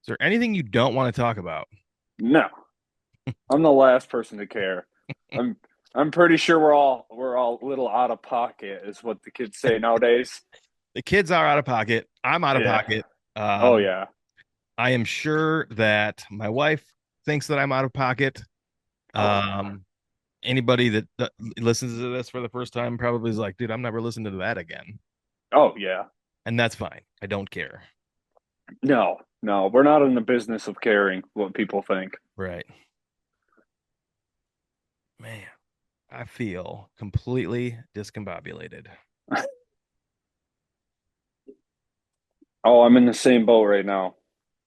Is there anything you don't want to talk about? No, I'm the last person to care. I'm I'm pretty sure we're all a little out of pocket, is what the kids say nowadays. The kids are out of pocket. I'm out of Yeah. pocket. Oh Um, yeah. I am sure that my wife thinks that I'm out of pocket. Oh yeah. Um, Anybody that listens to this for the first time probably is like, dude, I'm never listening to that again. Oh yeah. And that's fine. I don't care. No, no, we're not in the business of caring what people think. Right. Man, I feel completely discombobulated. Oh, I'm in the same boat right now.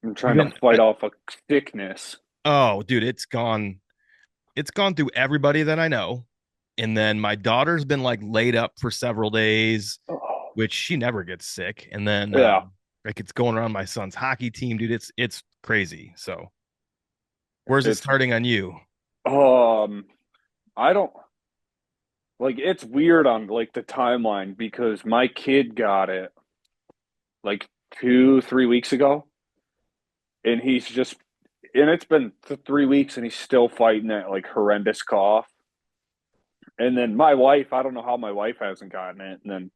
I'm You've trying to been, fight off a sickness. oh, dude, it's gone through everybody that I know. And then my daughter's been like laid up for several days, Oh, which she never gets sick. And then yeah. like it's going around my son's hockey team, dude. It's crazy. So where's it It's starting on you? um I don't like it's weird on like the timeline because my kid got it like 2, 3 weeks ago, and it's been 3 weeks and he's still fighting that like horrendous cough. And then my wife, I don't know how my wife hasn't gotten it, and then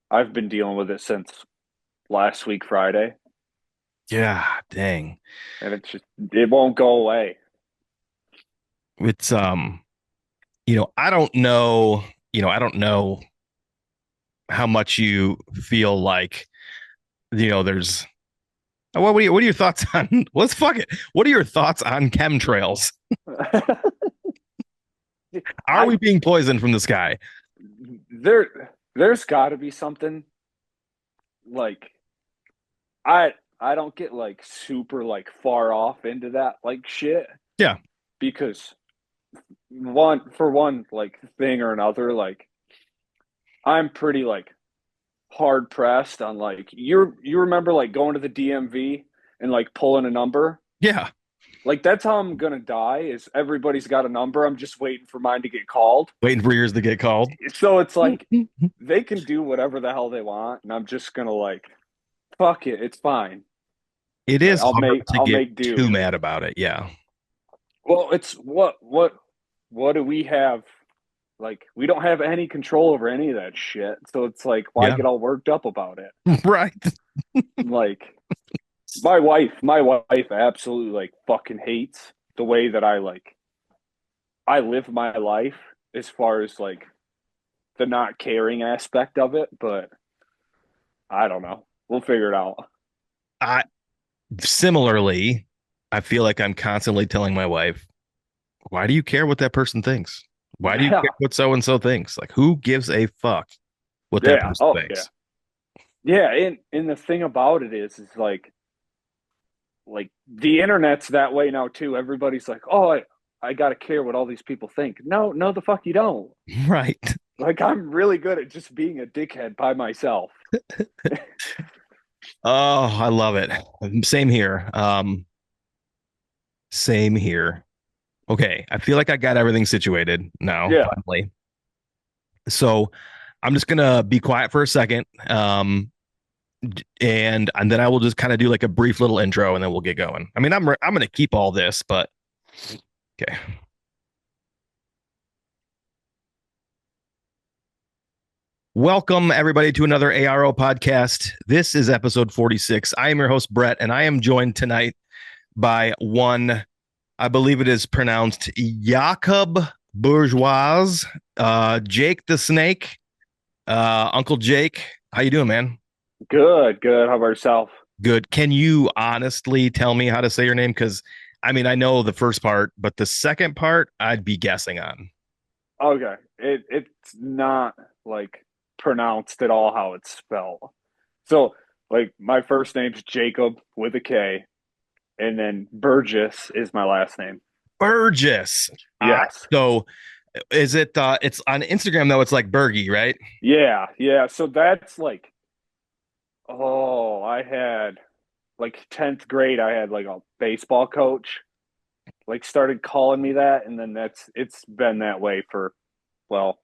I've been dealing with it since last week Friday, Yeah, dang. and it won't go away. It's I don't know, I don't know how much you feel like, there's what are your thoughts on let's fuck it. What are your thoughts on chemtrails? Are I we being poisoned from the sky? there's got to be something like I don't get like super like far off into that like shit Yeah. because one like thing or another, like I'm pretty like hard pressed on like you remember like going to the DMV and like pulling a number. Yeah. Like that's how I'm gonna die, is everybody's got a number, I'm just waiting for mine to get called. Waiting for yours to get called. So it's like they can do whatever the hell they want, and I'm just gonna like fuck it, it's fine. It Like is hard to I'll get make too do. mad about it. Yeah. Well, it's what do we have? Like we don't have any control over any of that shit. So it's like why Yeah. get all worked up about it? Right. Like my wife absolutely like fucking hates the way that I live my life as far as like the not caring aspect of it, but I don't know. We'll figure it out. I Similarly, I feel like I'm constantly telling my wife, why do you care what that person thinks? Why do you Yeah. care what so and so thinks? Like, who gives a fuck what that Yeah. person Oh yeah. thinks? Yeah, and the thing about it is like the internet's that way now too. Everybody's like, "Oh, I got to care what all these people think." No, no the fuck you don't. Right. Like I'm really good at just being a dickhead by myself. Oh, I love it. Same here. Same here. Okay, I feel like I got everything situated now, Yeah. finally. So I'm just gonna be quiet for a second. And then I will just kind of do like a brief little intro and then we'll get going. I mean, I'm gonna keep all this, but okay. Welcome everybody to another ARO podcast. This is episode 46. I am your host Brett, and I am joined tonight by one, I believe it is pronounced Jakob Bourgeois, Jake the Snake, Uncle Jake. How you doing, man? Good, good. How about yourself? Good. Can you honestly tell me how to say your name? Because I mean, I know the first part, but the second part, I'd be guessing on. Okay. It's not like pronounced at all how it's spelled. So, like my first name's Jacob with a K, and then Burgess is my last name. Burgess. I Yes. so is it? It's on Instagram though. It's like Bergie, right? Yeah, yeah. So that's like, oh, I had like 10th grade, I had like a baseball coach like started calling me that, and then it's been that way for, well,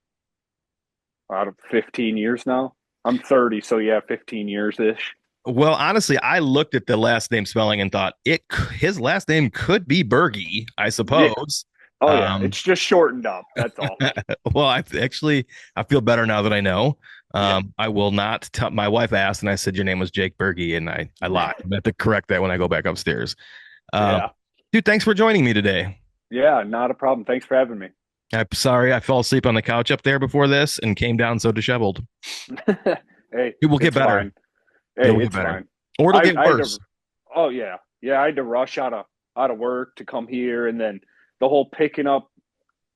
out of 15 years now. I'm 30, so yeah, 15 years ish. Well, honestly, I looked at the last name spelling and thought his last name could be Bergy, I Yeah. suppose. Oh yeah. Um, It's just shortened up. That's all. well, I feel better now that I know. Yeah. I will not tell. My wife asked, and I said your name was Jake Bergy, and I lied. I have to correct that when I go back upstairs. Um, Yeah. dude, thanks for joining me today. Yeah. Not a problem. Thanks for having me. I'm sorry I fell asleep on the couch up there before this and came down so disheveled. Hey, It will get it's better. fine. It Hey, will get it's better, fine. or it'll get I had worse. to. Oh yeah. Yeah. I had to rush out of work to come here, and then the whole picking up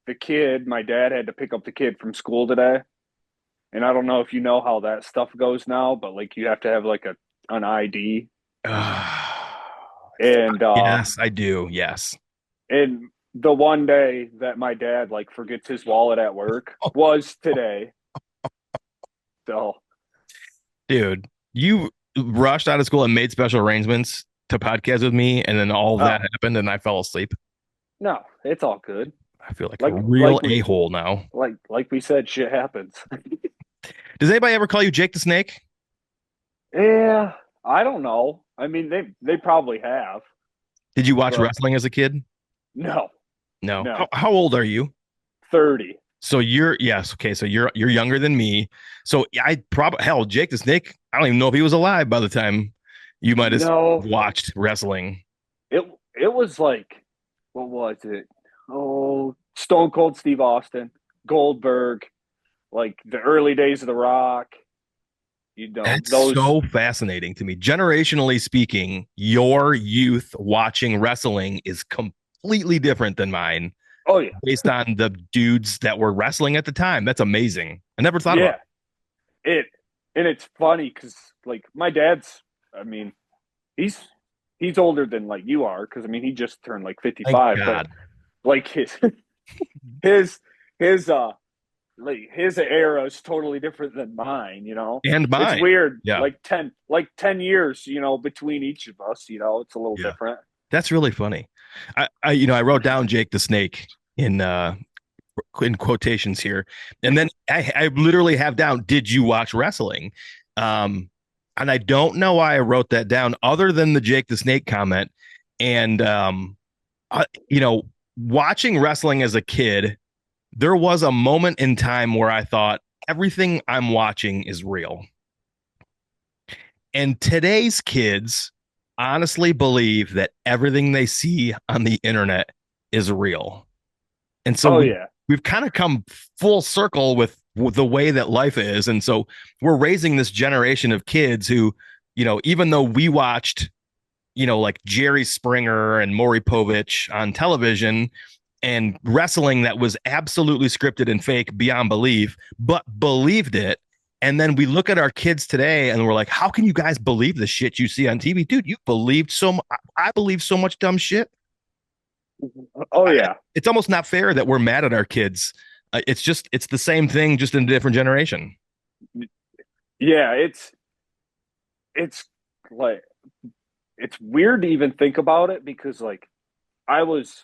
the kid. My dad had to pick up the kid from school today, and I don't know if you know how that stuff goes now, but like you have to have like an ID, and Yes, I do. Yes. and the one day that my dad like forgets his wallet at work was today. So Dude, you rushed out of school and made special arrangements to podcast with me, and then all of that oh happened, and I fell asleep. no, it's all good. I feel like a Like real like a we hole now. like we said, shit happens. Does anybody ever call you Jake the Snake? Yeah, I don't know. I mean, they probably have, Did you watch but wrestling as a kid? no, No. no, How old are you? 30. So you're yes, okay. So you're younger than me. So I probably hell, Jake the Snake. I don't even know if he was alive by the time you might have No, watched wrestling. it it was like what was it? Oh, Stone Cold Steve Austin, Goldberg, like the early days of The Rock. You know That's those. so fascinating to me. Generationally speaking, your youth watching wrestling is completely different than mine Oh yeah, based on the dudes that were wrestling at the time. That's amazing. I never thought about yeah. It and it's funny because like my dad's. I mean, he's he's older than like you are because I mean he just turned like it. Thank 55, but God. like his his like his era is totally different than mine, you know. And It's mine. weird, Yeah. like 10 years, you know, between each of us, you know, it's a little Yeah. different. That's really funny. I wrote down Jake the Snake in quotations here. And then I literally have down, did you watch wrestling? Um, and I don't know why I wrote that down other than the Jake the Snake comment. And, I, you know, watching wrestling as a kid, there was a moment in time where I thought everything I'm watching is real. And today's kids honestly believe that everything they see on the internet is real. And so Oh yeah. we've kind of come full circle with the way that life is. And so we're raising this generation of kids who, even though we watched, like Jerry Springer and Maury Povich on television and wrestling that was absolutely scripted and fake beyond belief, but believed it. And then we look at our kids today and we're like, how can you guys believe the shit you see on TV? Dude, you believed I believe so much dumb shit. Oh yeah. It's almost not fair that we're mad at our kids. It's the same thing, just in a different generation. Yeah, it's like it's weird to even think about it because like I was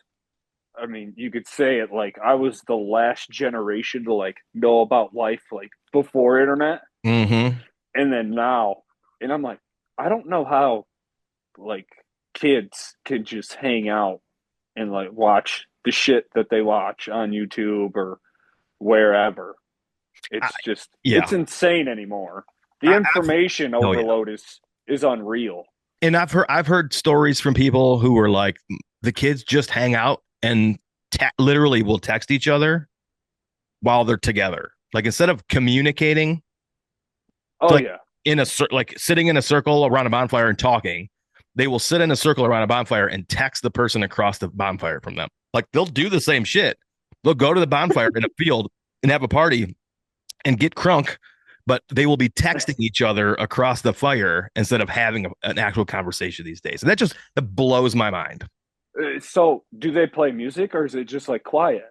I mean, you could say it like I was the last generation to like know about life like before internet Mm-hmm. and then now and I'm like I don't know how like kids can just hang out and like watch the shit that they watch on YouTube or wherever. I, It's just yeah. it's insane anymore. The I've information oh yeah. overload is unreal. And I've heard stories from people who were like, the kids just hang out and literally will text each other while they're together. Like instead of communicating, Oh like yeah. like sitting in a circle around a bonfire and talking, they will sit in a circle around a bonfire and text the person across the bonfire from them. Like they'll do the same shit. They'll go to the bonfire in a field and have a party and get crunk, but they will be texting each other across the fire instead of having an actual conversation these days. And that blows my mind. So, do they play music or is it just like quiet?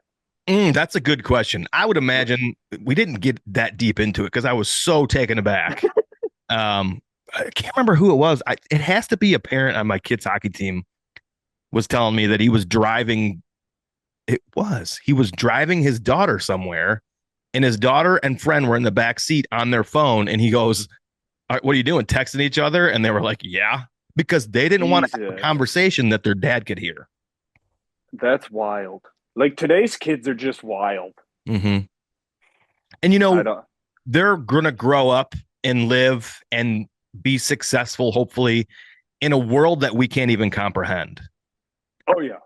That's a good question. I would imagine we didn't get that deep into it because I was so taken aback. I can't remember who it was. It has to be a parent on my kids' hockey team was telling me that he was driving. He was driving his daughter somewhere, and his daughter and friend were in the back seat on their phone, and he goes, what are you doing? Texting each other? And they were like, yeah, because they didn't want to have a Jesus, conversation that their dad could hear. that's wild. Like today's kids are just wild. Mm-hmm. And I don't. they're going to grow up and live and be successful, hopefully, in a world that we can't even comprehend. Oh yeah.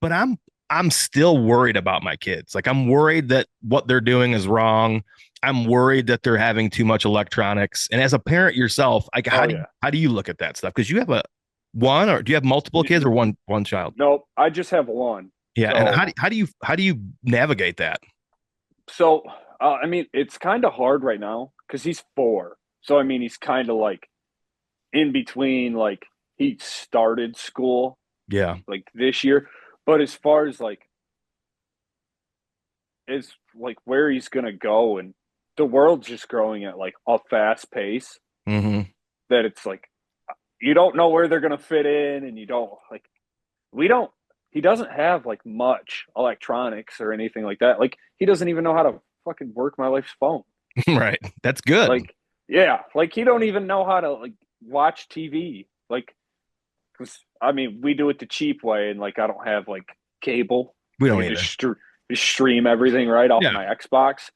But I'm still worried about my kids. Like I'm worried that what they're doing is wrong. I'm worried that they're having too much electronics. And as a parent yourself, like Oh yeah. how do you look at that stuff? Because you have a one, or do you have multiple kids, or one child? Nope. I just have one. Yeah. And So how do you navigate that? so I mean, it's kind of hard right now because he's 4. So I mean, he's kind of like in between. Like he started school Yeah. like this year, but as far as like where he's gonna go, and the world's just growing at like a fast pace Mm-hmm. that it's like you don't know where they're gonna fit in, and you don't like we don't. He doesn't have like much electronics or anything like that. Like he doesn't even know how to fucking work my wife's phone. Right. That's good. Like yeah, like he don't even know how to like watch TV. Like, cause I mean, we do it the cheap way, and like I don't have like cable. We I don't can either. just stream everything right off Yeah. my Xbox.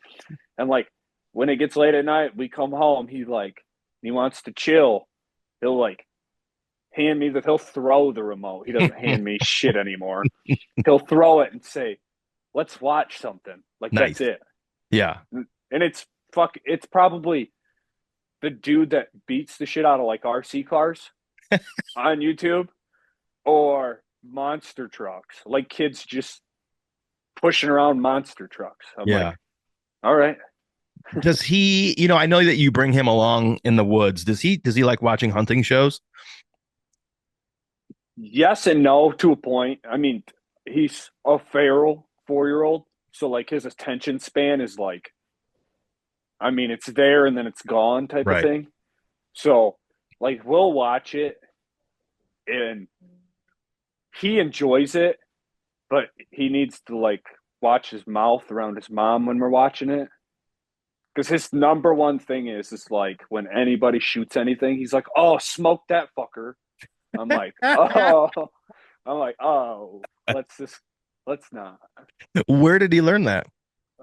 And like when it gets late at night, we come home. He wants to chill. He'll like he'll throw the remote. He doesn't hand me shit anymore. He'll throw it and say, "Let's watch something." Like Nice. that's it. Yeah. And it's probably the dude that beats the shit out of like RC cars on YouTube or monster trucks. Like kids just pushing around monster trucks. I'm like, Yeah. all right. Does he, I know that you bring him along in the woods. Does he like watching hunting shows? Yes and no to a point. I mean, he's a feral 4-year-old. So like his attention span is like, I mean, it's there and then it's gone type of Right. thing. So like we'll watch it and he enjoys it, but he needs to like watch his mouth around his mom when we're watching it. Because his number one thing is like when anybody shoots anything, he's like, "Oh, smoke that fucker." I'm like, "Oh," let's not. Where did he learn that?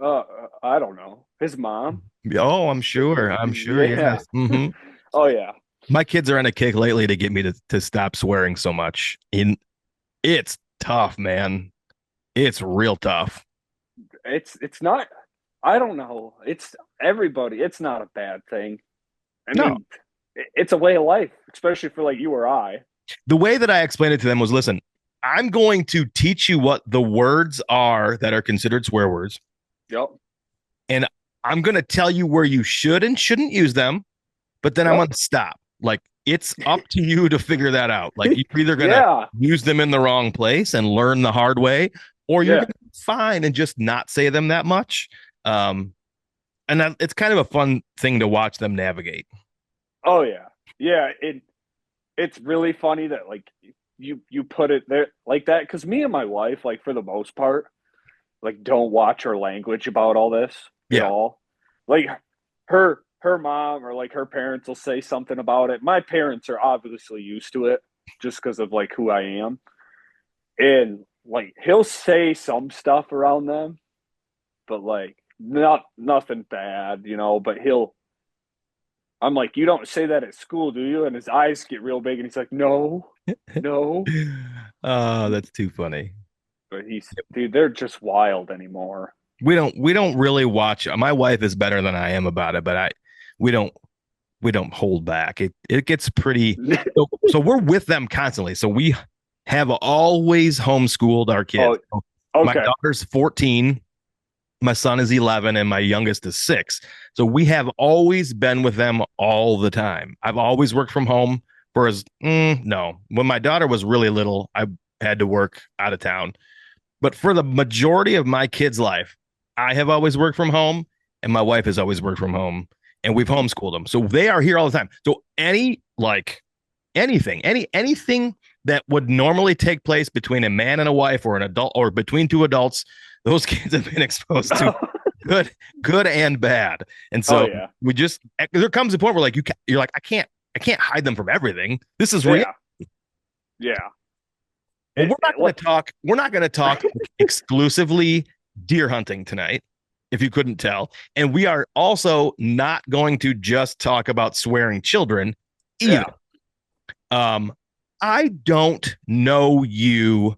Uh, I don't know. His mom. Oh, I'm sure. I'm sure. Yeah. Yes. Hmm. Oh yeah. My kids are on a kick lately to get me to stop swearing so much. It's tough, man. It's real tough. It's not. I don't know. It's everybody. It's not a bad thing. I No, mean, it's a way of life, especially for like you or I. the way that I explained it to them was, listen, I'm going to teach you what the words are that are considered swear words, Yep. and I'm going to tell you where you should and shouldn't use them, but then I'm Yep. going to stop. Like it's up to you to figure that out. Like you're either going to Yeah. use them in the wrong place and learn the hard way, or you're Yeah. going to be fine and just not say them that much. Um, and it's kind of a fun thing to watch them navigate. Oh yeah. Yeah. It's really funny that like you put it there like that because me and my wife like for the most part like don't watch her language about all this at Yeah. all. Like her mom or like her parents will say something about it. My parents are obviously used to it just because of like who I am. And like he'll say some stuff around them, but like nothing bad, but I'm like, you don't say that at school, do you? And his eyes get real big and he's like, no, no. Oh, that's too funny. But dude, they're just wild anymore. We don't really watch. My wife is better than I am about it, but we don't we don't hold back. It gets pretty. So we're with them constantly. So we have always homeschooled our kids. Oh, My okay. daughter's 14, my son is 11, and my youngest is 6. So we have always been with them all the time. I've always worked from home for no. When my daughter was really little, I had to work out of town. But for the majority of my kids' life, I have always worked from home, and my wife has always worked from home, and we've homeschooled them. So they are here all the time. So anything that would normally take place between a man and a wife or an adult or between two adults, those kids have been exposed to good, good and bad. And Oh so yeah, we just there comes a point where like you're like I can't hide them from everything. This is real. yeah, yeah. Well, we're not going Like to talk. We're not going to talk exclusively deer hunting tonight, if you couldn't tell. And we are also not going to just talk about swearing children either. yeah, Um, I don't know you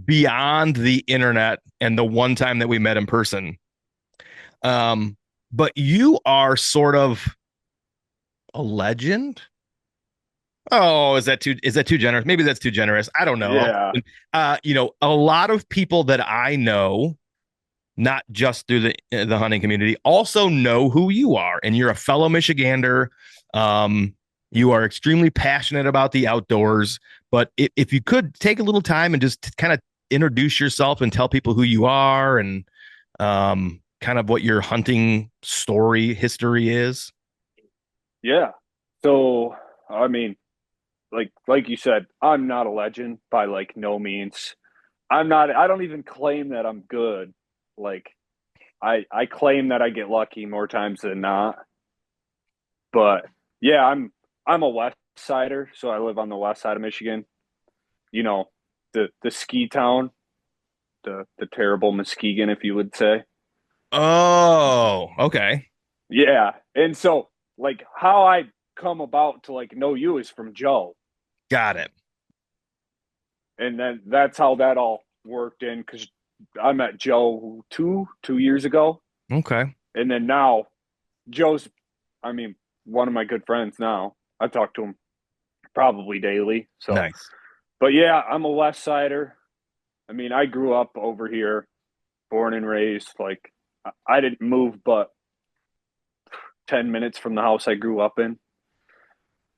beyond the internet and the one time that we met in person. But you are sort of a legend. Oh, is that too generous? Maybe that's too generous. I don't know. yeah, A lot of people that I know, not just through the hunting community, also know who you are, and you're a fellow Michigander. Um, you are extremely passionate about the outdoors. But if you could take a little time and just kind of introduce yourself and tell people who you are and kind of what your hunting story history is. yeah. So I mean, like you said, I'm not a legend by like no means. I'm not. I don't even claim that I'm good. Like I claim that I get lucky more times than not. But yeah, I'm a West Sider, so I live on the west side of Michigan. You know, the ski town, the terrible Muskegon, if you would say. Oh, okay. Yeah, and so like how I come about to like know you is from Joe, Got it. and then that's how that all worked in because I met Joe two years ago, Okay. and then now Joe's, I mean, one of my good friends now. I talk to him probably daily. So, Nice. but yeah, I'm a West Sider. I mean, I grew up over here, born and raised. Like, I didn't move but 10 minutes from the house I grew up in,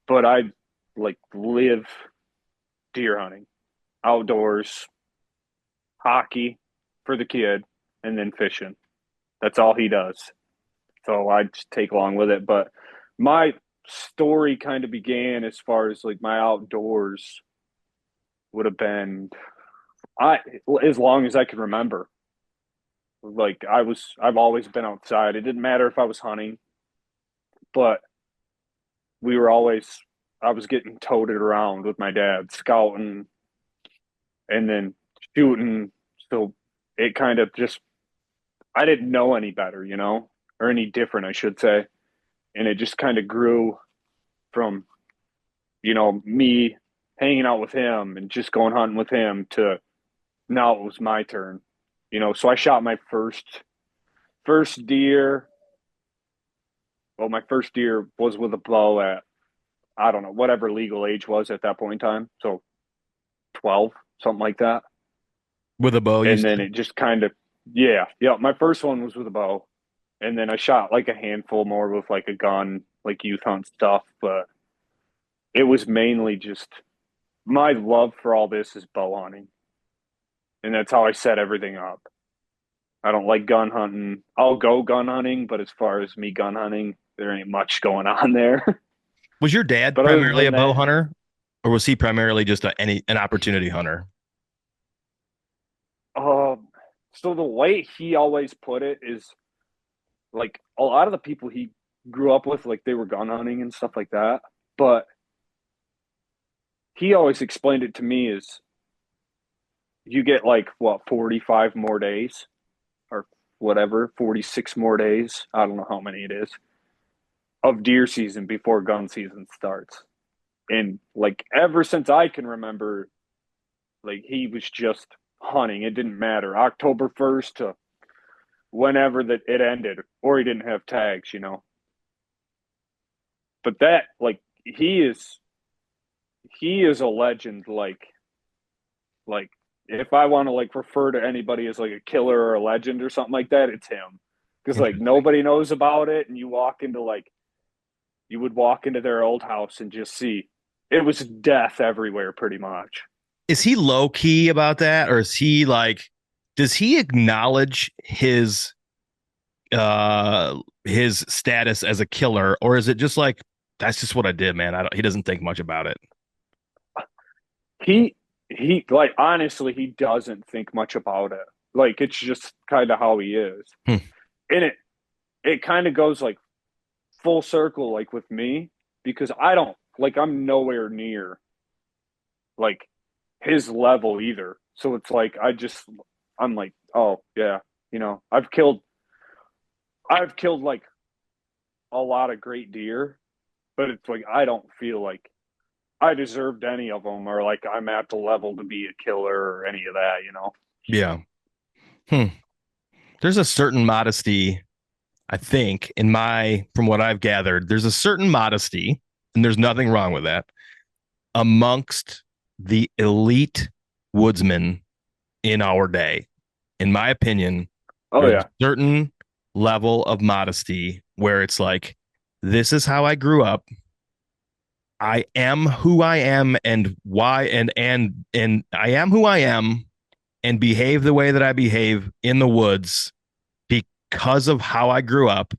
but I like live deer hunting, outdoors, hockey for the kid, and then fishing. That's all he does. So I just take along with it. But my story kind of began as far as like my outdoors would have been I as long as I can remember. Like I've always been outside. It didn't matter if I was hunting, but we were always I was getting toted around with my dad, scouting and then shooting. So it kind of just I didn't know any better, or any different, I should say. And it just kind of grew from, me hanging out with him and just going hunting with him to now it was my turn. So I shot my first deer. Well, my first deer was with a bow at I don't know, whatever legal age was at that point in time. So 12, something like that. With a bow, you And then said. it just kind of yeah. My first one was with a bow. And then I shot like a handful more with like a gun, like youth hunt stuff, but it was mainly just my love for all this is bow hunting. And that's how I set everything up. I don't like gun hunting. I'll go gun hunting, but as far as me gun hunting, there ain't much going on there. Was your dad But other primarily a than bow that, hunter, or was he primarily just an opportunity hunter? um, so the way he always put it is like a lot of the people he grew up with, like they were gun hunting and stuff like that. But he always explained it to me as you get like what 45 more days or whatever 46 more days. I don't know how many it is of deer season before gun season starts. And like ever since I can remember, like he was just hunting. It didn't matter October 1st to whenever that it ended, or he didn't have tags. But that like he is a legend. Like if I want to like refer to anybody as like a killer or a legend or something like that, it's him. Because like Interesting. nobody knows about it, and you would walk into their old house and just see it was death everywhere, pretty much. Is he low key about that, or is he like? Does he acknowledge his status as a killer, or is it just like that's just what I did, man? I don't. He doesn't think much about it. He he like honestly, he doesn't think much about it. Like it's just kind of how he is. Hmm. and it kind of goes like full circle, like with me, because I don't like I'm nowhere near like his level either. So it's like I'm like, oh yeah, I've killed like a lot of great deer, but it's like I don't feel like I deserved any of them or like I'm at the level to be a killer or any of that. Yeah. Hmm. There's a certain modesty, I think, from what I've gathered, there's a certain modesty, and there's nothing wrong with that, amongst the elite woodsmen in our day. In my opinion, Oh there's a yeah, certain level of modesty where it's like, this is how I grew up. I am who I am and why and I am who I am and behave the way that I behave in the woods because of how I grew up.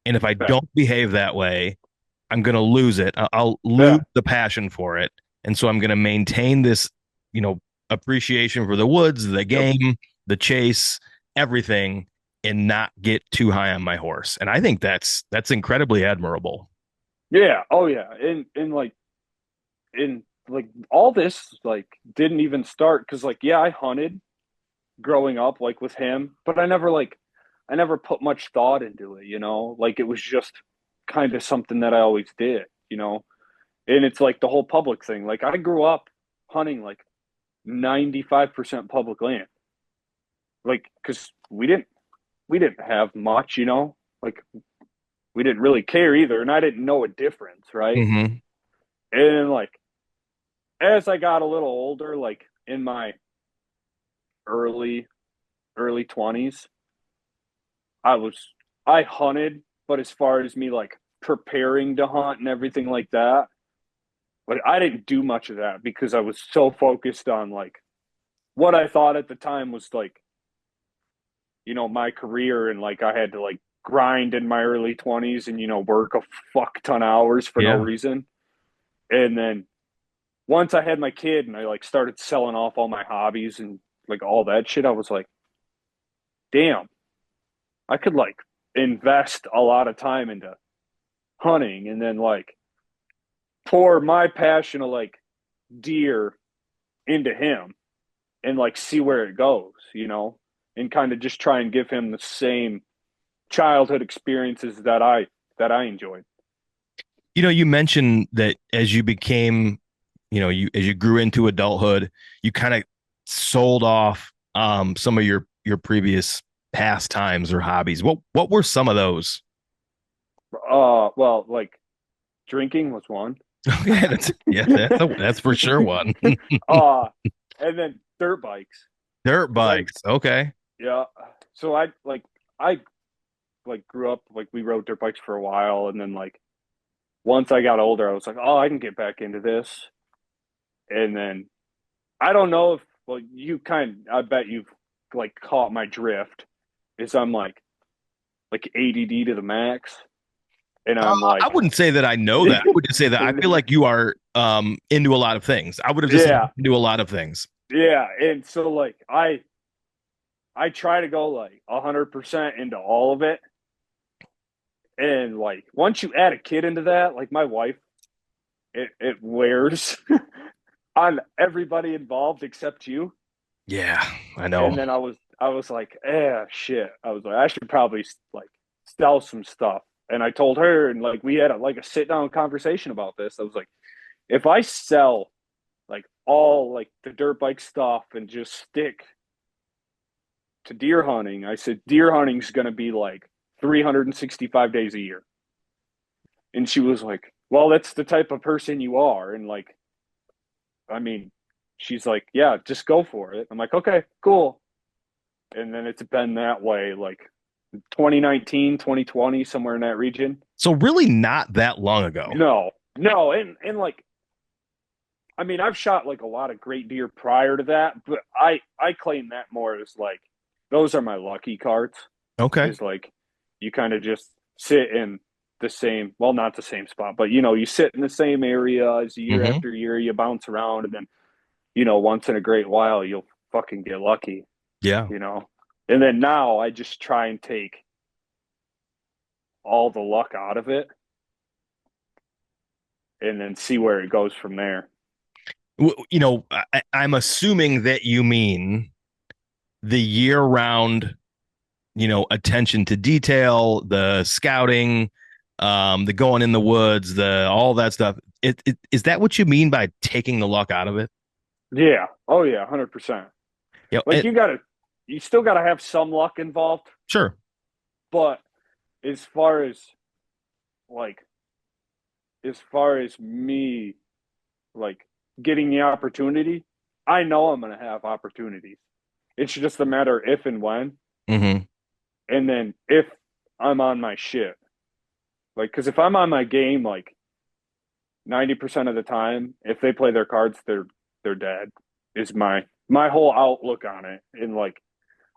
And if I yeah, don't behave that way, I'm going to lose it. I'll lose yeah, the passion for it. And so I'm going to maintain this, you know, appreciation for the woods, the yep, game, the chase, everything, and not get too high on my horse. And I think that's incredibly admirable. yeah, oh yeah, and like all this like didn't even start because like yeah, I hunted growing up like with him, but I never put much thought into it. Like it was just kind of something that I always did. And it's like the whole public thing. Like I grew up hunting like 95% public land. Like cuz we didn't have much. Like we didn't really care either and I didn't know a difference, right? Mm-hmm. And like as I got a little older, like in my early early 20s, I was I hunted, but as far as me like preparing to hunt and everything like that, like I didn't do much of that because I was so focused on like what I thought at the time was like my career and like I had to like grind in my early 20s and work a fuck ton of hours for no Yeah. reason. And then once I had my kid and I like started selling off all my hobbies and like all that shit, I was like, damn, I could like invest a lot of time into hunting and then like pour my passion of like deer into him and like see where it goes, and kind of just try and give him the same childhood experiences that I enjoyed. You mentioned that as you became, you as you grew into adulthood, you kind of sold off some of your previous pastimes or hobbies. What were some of those? Well, like drinking was one. Okay, that's for sure one. uh, and then dirt bikes Dirt because I bikes. Okay. yeah. So I like grew up like we rode dirt bikes for a while, and then like once I got older, I was like, oh, I can get back into this. And then I don't know if well, I bet you've like caught my drift. Is I'm like ADD to the max, and I'm I like, wouldn't say that I know that. I would just say that I feel like you are into a lot of things. I would have just said yeah, into a lot of things. yeah, and so like I try to go like 100% into all of it, and like once you add a kid into that, like my wife, it wears on everybody involved except you. Yeah, I know. And then I was like, shit. I was like, I should probably like sell some stuff. And I told her, and like we had a sit down conversation about this. I was like, if I sell like all like the dirt bike stuff and just stick to deer hunting, I said deer hunting's gonna be like 365 days a year. And she was like, well, that's the type of person you are. And like, I mean, she's like, yeah, just go for it. I'm like, okay, cool. And then it's been that way like 2019, 2020, somewhere in that region. So really not that long ago. No, no, and like I mean, I've shot like a lot of great deer prior to that, but I claim that more as like those are my lucky cards. Okay. Is like you kind of just sit in the same, well, not the same spot, but you sit in the same area as year Mm-hmm. after year. You bounce around, and then once in a great while, you'll fucking get lucky. Yeah. You know, and then now I just try and take all the luck out of it and then see where it goes from there. I'm assuming that you mean the year-round, attention to detail, the scouting, the going in the woods, the all that stuff. Is that what you mean by taking the luck out of it? Yeah. Oh yeah, 100%. Like you still gotta have some luck involved, Sure. but as far as like as far as me like getting the opportunity, I know I'm gonna have opportunities. It's just a matter if and when, Mm-hmm. and then if I'm on my shit. Like, because if I'm on my game, like 90% of the time, if they play their cards, they're dead. Is my whole outlook on it, and like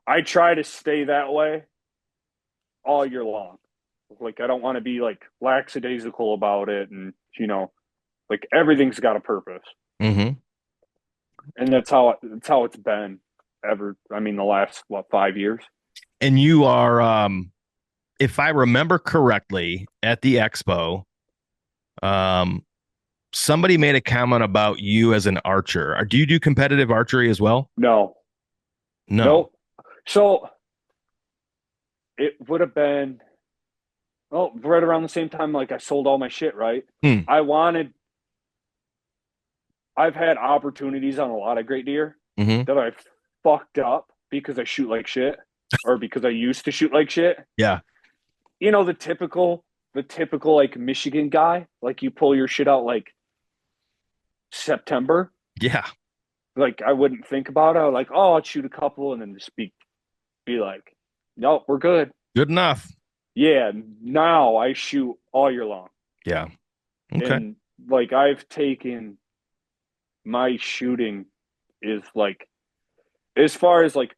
I try to stay that way all year long. Like I don't want to be like lackadaisical about it, and like everything's got a purpose, Mm-hmm. and that's how it's been ever. I mean, the last 5 years. And you are, if I remember correctly, at the expo, um, somebody made a comment about you as an archer. Do you do competitive archery as well? No, No. no. So it would have been right around the same time. Like I sold all my shit. Right. Hmm. I wanted. I've had opportunities on a lot of great deer Mm-hmm. that I've fucked up because I shoot like shit, or because I used to shoot like shit. Yeah. The typical like Michigan guy, like you pull your shit out like September. Yeah. Like I wouldn't think about it. I was like, oh, I'll shoot a couple and then just be like, nope, we're good. Good enough. Yeah, now I shoot all year long. Yeah. Okay. And like I've taken my shooting is like as far as like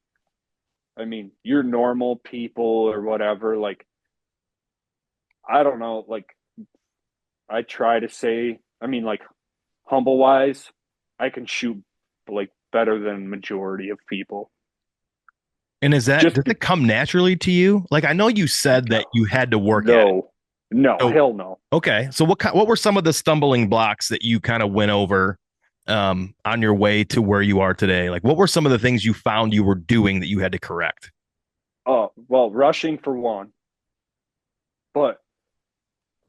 I mean, you're normal people or whatever, like I don't know, like I try to say, I mean like humble wise, I can shoot like better than majority of people. And Just does it come naturally to you? Like, I know you said that you had to work at it. no. No, So, hell no. okay. So what were some of the stumbling blocks that you kind of went over on your way to where you are today? Like, what were some of the things you found you were doing that you had to correct? Oh, well, rushing for one, but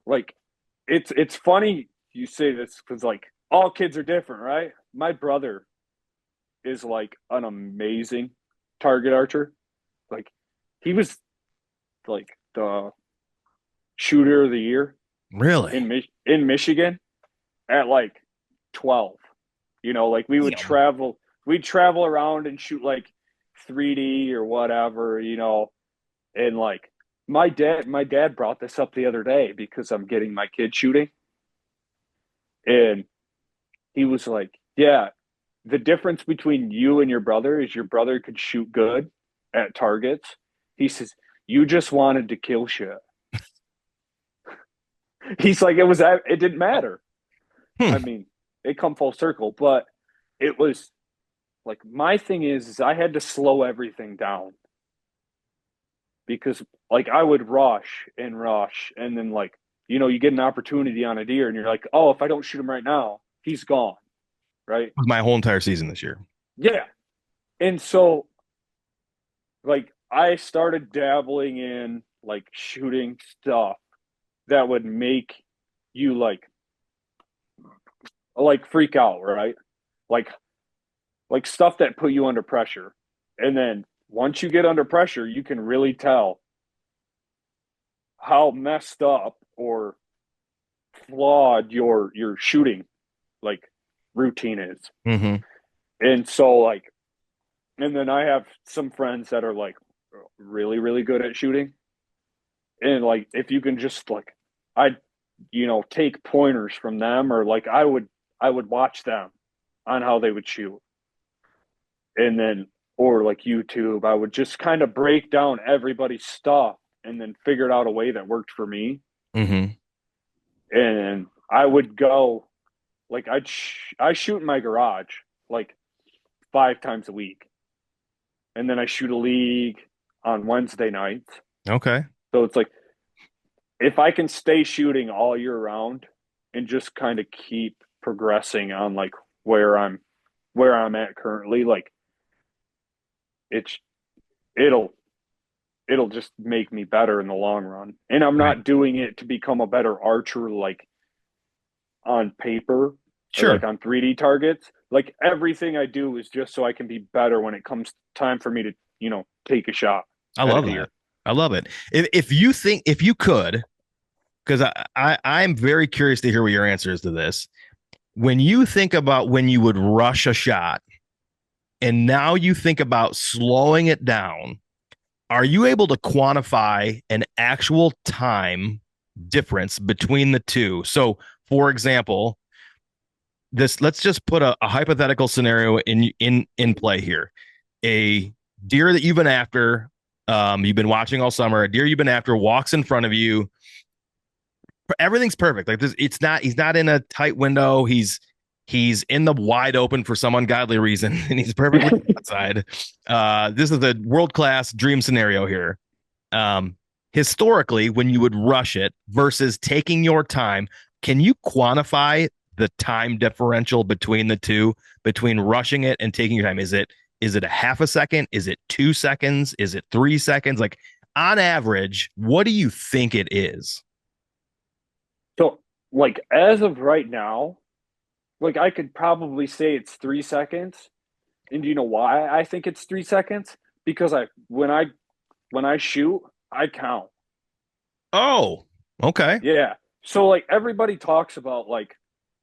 like it's funny you say this because like all kids are different, right? My brother is like an amazing target archer. Like he was like the shooter of the year Really? in Michigan at like 12. Like Damn. we'd travel around and shoot like 3D or whatever, and like my dad brought this up the other day because I'm getting my kid shooting, and he was like, "Yeah, the difference between you and your brother is your brother could shoot good at targets." He says, "You just wanted to kill shit." He's like, it didn't matter. I Hmm. mean, it come full circle, but it was like my thing is I had to slow everything down because like I would rush and then like you get an opportunity on a deer and you're like, oh, if I don't shoot him right now, he's gone, right? My whole entire season this year. Yeah. And so like I started dabbling in like shooting stuff that would make you like freak out, right? Like like stuff that put you under pressure. And then once you get under pressure, you can really tell how messed up or flawed your shooting like routine is. Mm-hmm. And so like and then I have some friends that are like really really good at shooting, and like if you can just like I take pointers from them, or like I would watch them on how they would shoot, and then or like YouTube, I would just kind of break down everybody's stuff and then figured out a way that worked for me. Mm-hmm. And I would go like I shoot in my garage like 5 times a week, and then I shoot a league on Wednesday nights. Okay. So it's like if I can stay shooting all year round and just kind of keep progressing on like where I'm where I'm at currently, like it's it'll it'll just make me better in the long run. And I'm Right. not doing it to become a better archer like on paper or Sure. like on 3D targets. Like everything I do is just so I can be better when it comes time for me to, take a shot I at a love that. deer. I love it. If you think, if you could, because I'm very curious to hear what your answer is to this. When you think about when you would rush a shot and now you think about slowing it down, are you able to quantify an actual time difference between the two? So, for example, this let's just put a hypothetical scenario in play here. A deer that you've been after, you've been watching all summer, a deer you've been after walks in front of you. Everything's perfect. Like this, it's not. He's not in a tight window. He's in the wide open for some ungodly reason, and he's perfectly outside. This is a world class dream scenario here. Historically, when you would rush it versus taking your time, can you quantify the time differential between the two, between rushing it and taking your time? Is it a half a second? Is it 2 seconds? Is it 3 seconds? Like on average, what do you think it is? So, like as of right now, like I could probably say it's 3 seconds. And do you know why I think it's 3 seconds? Because when I shoot, I count. Oh, okay. Yeah. So like everybody talks about like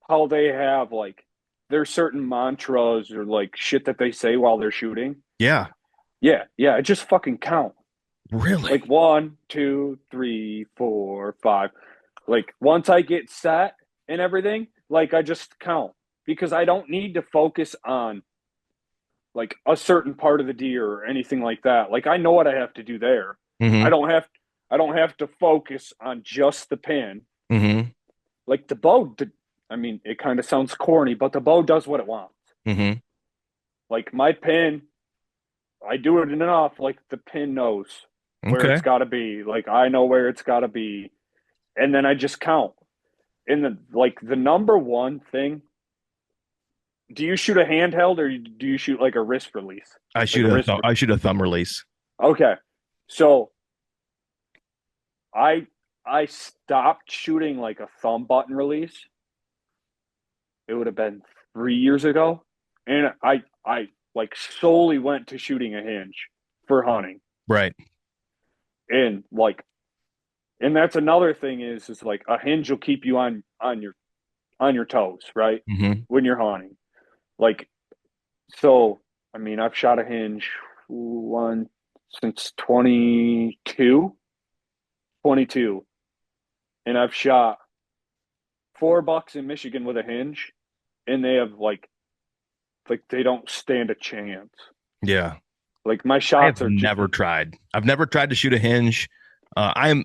how they have like there's certain mantras or like shit that they say while they're shooting. Yeah, Yeah, yeah. I just fucking count. Like really. one, two, three, four, five. Like once I get set and everything, like I just count because I don't need to focus on like a certain part of the deer or anything like that. Like I know what I have to do there. I Mm-hmm. don't have I don't have to focus on just the pin. Mm-hmm. Like the bow, I mean, it kind of sounds corny, but the bow does what it wants. Mm-hmm. Like my pin, I do it enough. Like the pin knows where Okay. it's got to be. Like I know where it's got to be, and then I just count. And the number one thing, do you shoot a handheld or do you shoot like a wrist release? Like a wrist. I shoot a thumb release. Okay, so I I stopped shooting like a thumb button release. It would have been 3 years ago, and I like solely went to shooting a hinge for hunting, Right. and like, and that's another thing is like a hinge will keep you on your toes, right? Mm-hmm. When you're hunting, like so. I mean, I've shot a hinge one since 22, and I've shot 4 bucks in Michigan with a hinge, and they have like they don't stand a chance. Yeah. Like my I have shots are just never tried. I've never tried to shoot a hinge. I am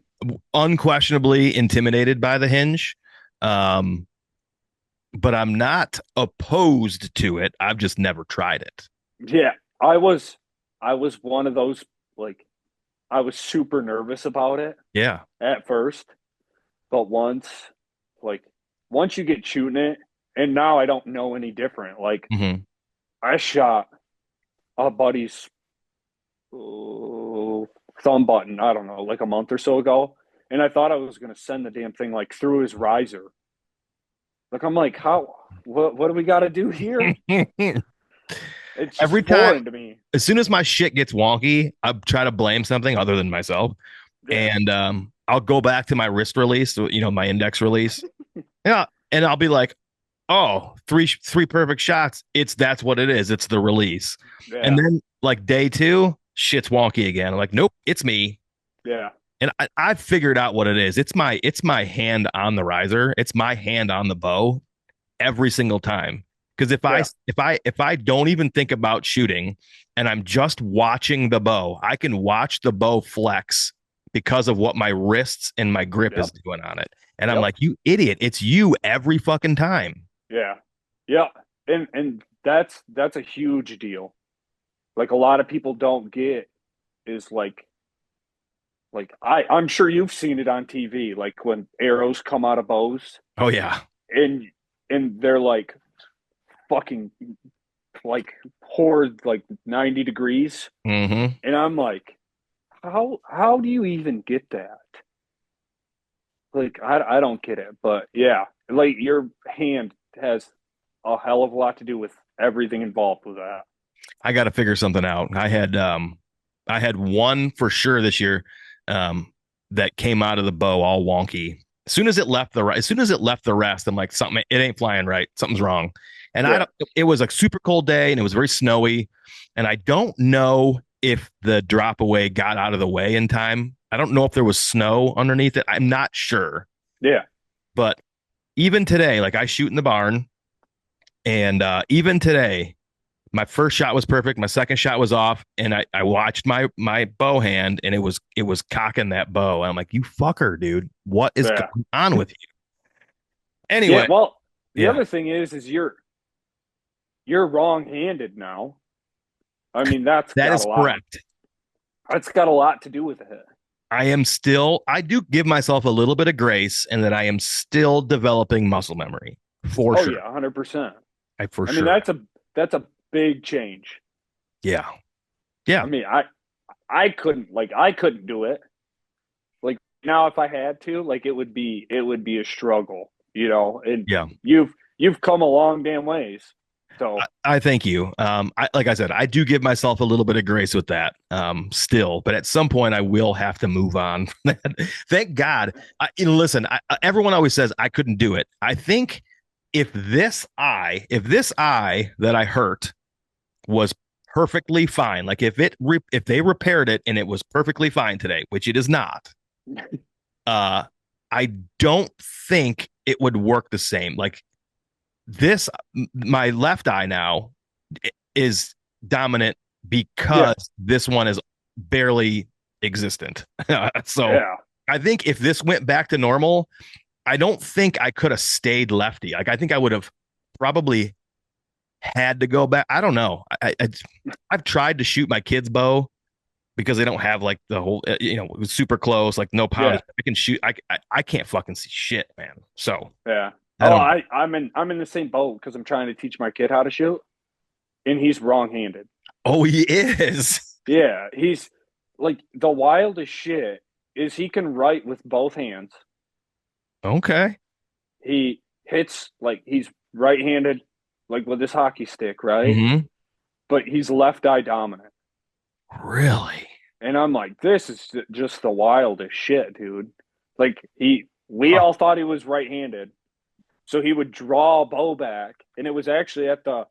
unquestionably intimidated by the hinge, um, but I'm not opposed to it. I've just never tried it. yeah. I was one of those like I was super nervous about it Yeah. at first, but like once you get shooting it, and now I don't know any different. Like Mm-hmm. I shot a buddy's uh, thumb button, I don't know, like a month or so ago, and I thought I was gonna send the damn thing like through his riser. Like I'm like, how? What do we got to do here? It's just Every time, foreign to me. as soon as my shit gets wonky, I try to blame something other than myself, Yeah, and I'll go back to my wrist release, my index release. Yeah, and I'll be like, oh, three perfect shots. That's what it is. It's the release. And yeah, then like day two, shit's wonky again. I'm like, nope, it's me. yeah, And I've figured out what it is. It's my hand on the riser. It's my hand on the bow every single time. Because yeah, if I don't even think about shooting and I'm just watching the bow, I can watch the bow flex because of what my wrists and my grip is yep, doing on it. And I'm yep, like, you idiot, it's you every fucking time. yeah, yeah. And that's a huge deal. Like a lot of people don't get is like Like I'm sure you've seen it on TV, like when arrows come out of bows Oh yeah. and they're like fucking like poured like 90 degrees. Hmm. And I'm like, how do you even get that? Like I don't get it. But yeah, like your hand has a hell of a lot to do with everything involved with that. I got to figure something out. I had one for sure this year um that came out of the bow all wonky. As soon as it left the rest, I'm like, something, it ain't flying right. Something's wrong. And I Yeah. don't, it was a super cold day and it was very snowy. And I don't know if the drop away got out of the way in time. I don't know if there was snow underneath it. I'm not sure. Yeah. But even today, like I shoot in the barn, and even today, my first shot was perfect. My second shot was off, and I watched my bow hand, and it was cocking that bow. And I'm like, you fucker, dude, what is Yeah. going on with you? Yeah. Anyway, Well, the yeah, other thing is you're wrong-handed now. I mean, that is correct. that's got a lot to do with it. I do give myself a little bit of grace, and that I am still developing muscle memory for Oh sure. yeah, 100%. I for I mean, sure. that's a big change. Yeah, I yeah, mean, I couldn't do it. Like now if I had to, like it would be a struggle, you know. And yeah. you've come a long damn ways. So, I thank you. Like I said, I do give myself a little bit of grace with that, still, but at some point I will have to move on from that. Thank God. Listen, everyone always says I couldn't do it. I think if this eye that I hurt was perfectly fine, like if they repaired it and it was perfectly fine today, which it is not, uh, I don't think it would work the same. Like this, my left eye now is dominant yeah. because this one is barely existent. So Yeah. I think if this went back to normal, I don't think I could have stayed lefty. Like I think I would have probably had to go back. I don't know. I've tried to shoot my kids' bow because they don't have like the whole, it was super close, like no poundage. Yeah. I can shoot. I can't fucking see shit, man. So Yeah. I Oh, don't know. I'm in the same boat because I'm trying to teach my kid how to shoot, and he's wrong-handed. Oh, he is. Yeah, he's like the wildest shit is he can write with both hands. Okay. He hits like he's right-handed, like with his hockey stick, right? Hmm. But he's left eye dominant. Really? And I'm like, this is just the wildest shit, dude. Like we Oh, all thought he was right-handed, so he would draw a bow back, and it was actually at the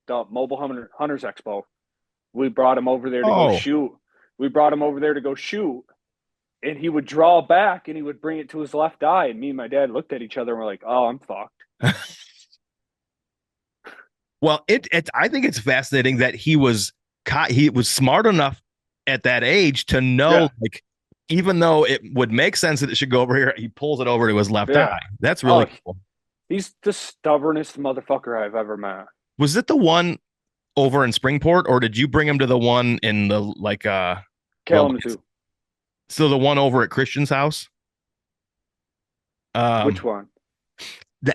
Hunters Expo. We brought him over there to go oh. shoot. We brought him over there to go shoot, and he would draw back and he would bring it to his left eye. And me and my dad looked at each other and we're like, "Oh, I'm fucked." Well, I think it's fascinating that he was smart enough at that age to know, Yeah, like, even though it would make sense that it should go over here, he pulls it over to his left yeah. eye. That's Oh, really cool. he's the stubbornest motherfucker I've ever met. Was it the one over in Springport, or did you bring him to the one in the like well, Kalamazoo. so the one over at Christian's house? Which Um, one?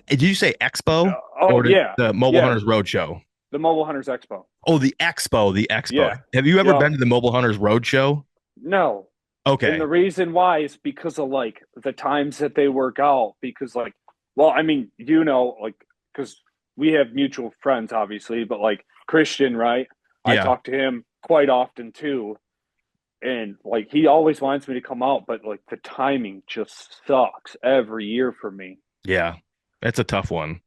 did you say Expo Oh or did yeah, the Mobile yeah. Hunters Roadshow? The Mobile Hunters Expo. Oh, the Expo. Yeah. Have you ever Yep. been to the Mobile Hunters Roadshow? No. And Okay. the reason why is because of like the times that they work out. Because like, well, I mean, like, because we have mutual friends, obviously, but like Christian, right? I Yeah. talk to him quite often too, and like he always wants me to come out, but like the timing just sucks every year for me. Yeah. That's a tough one.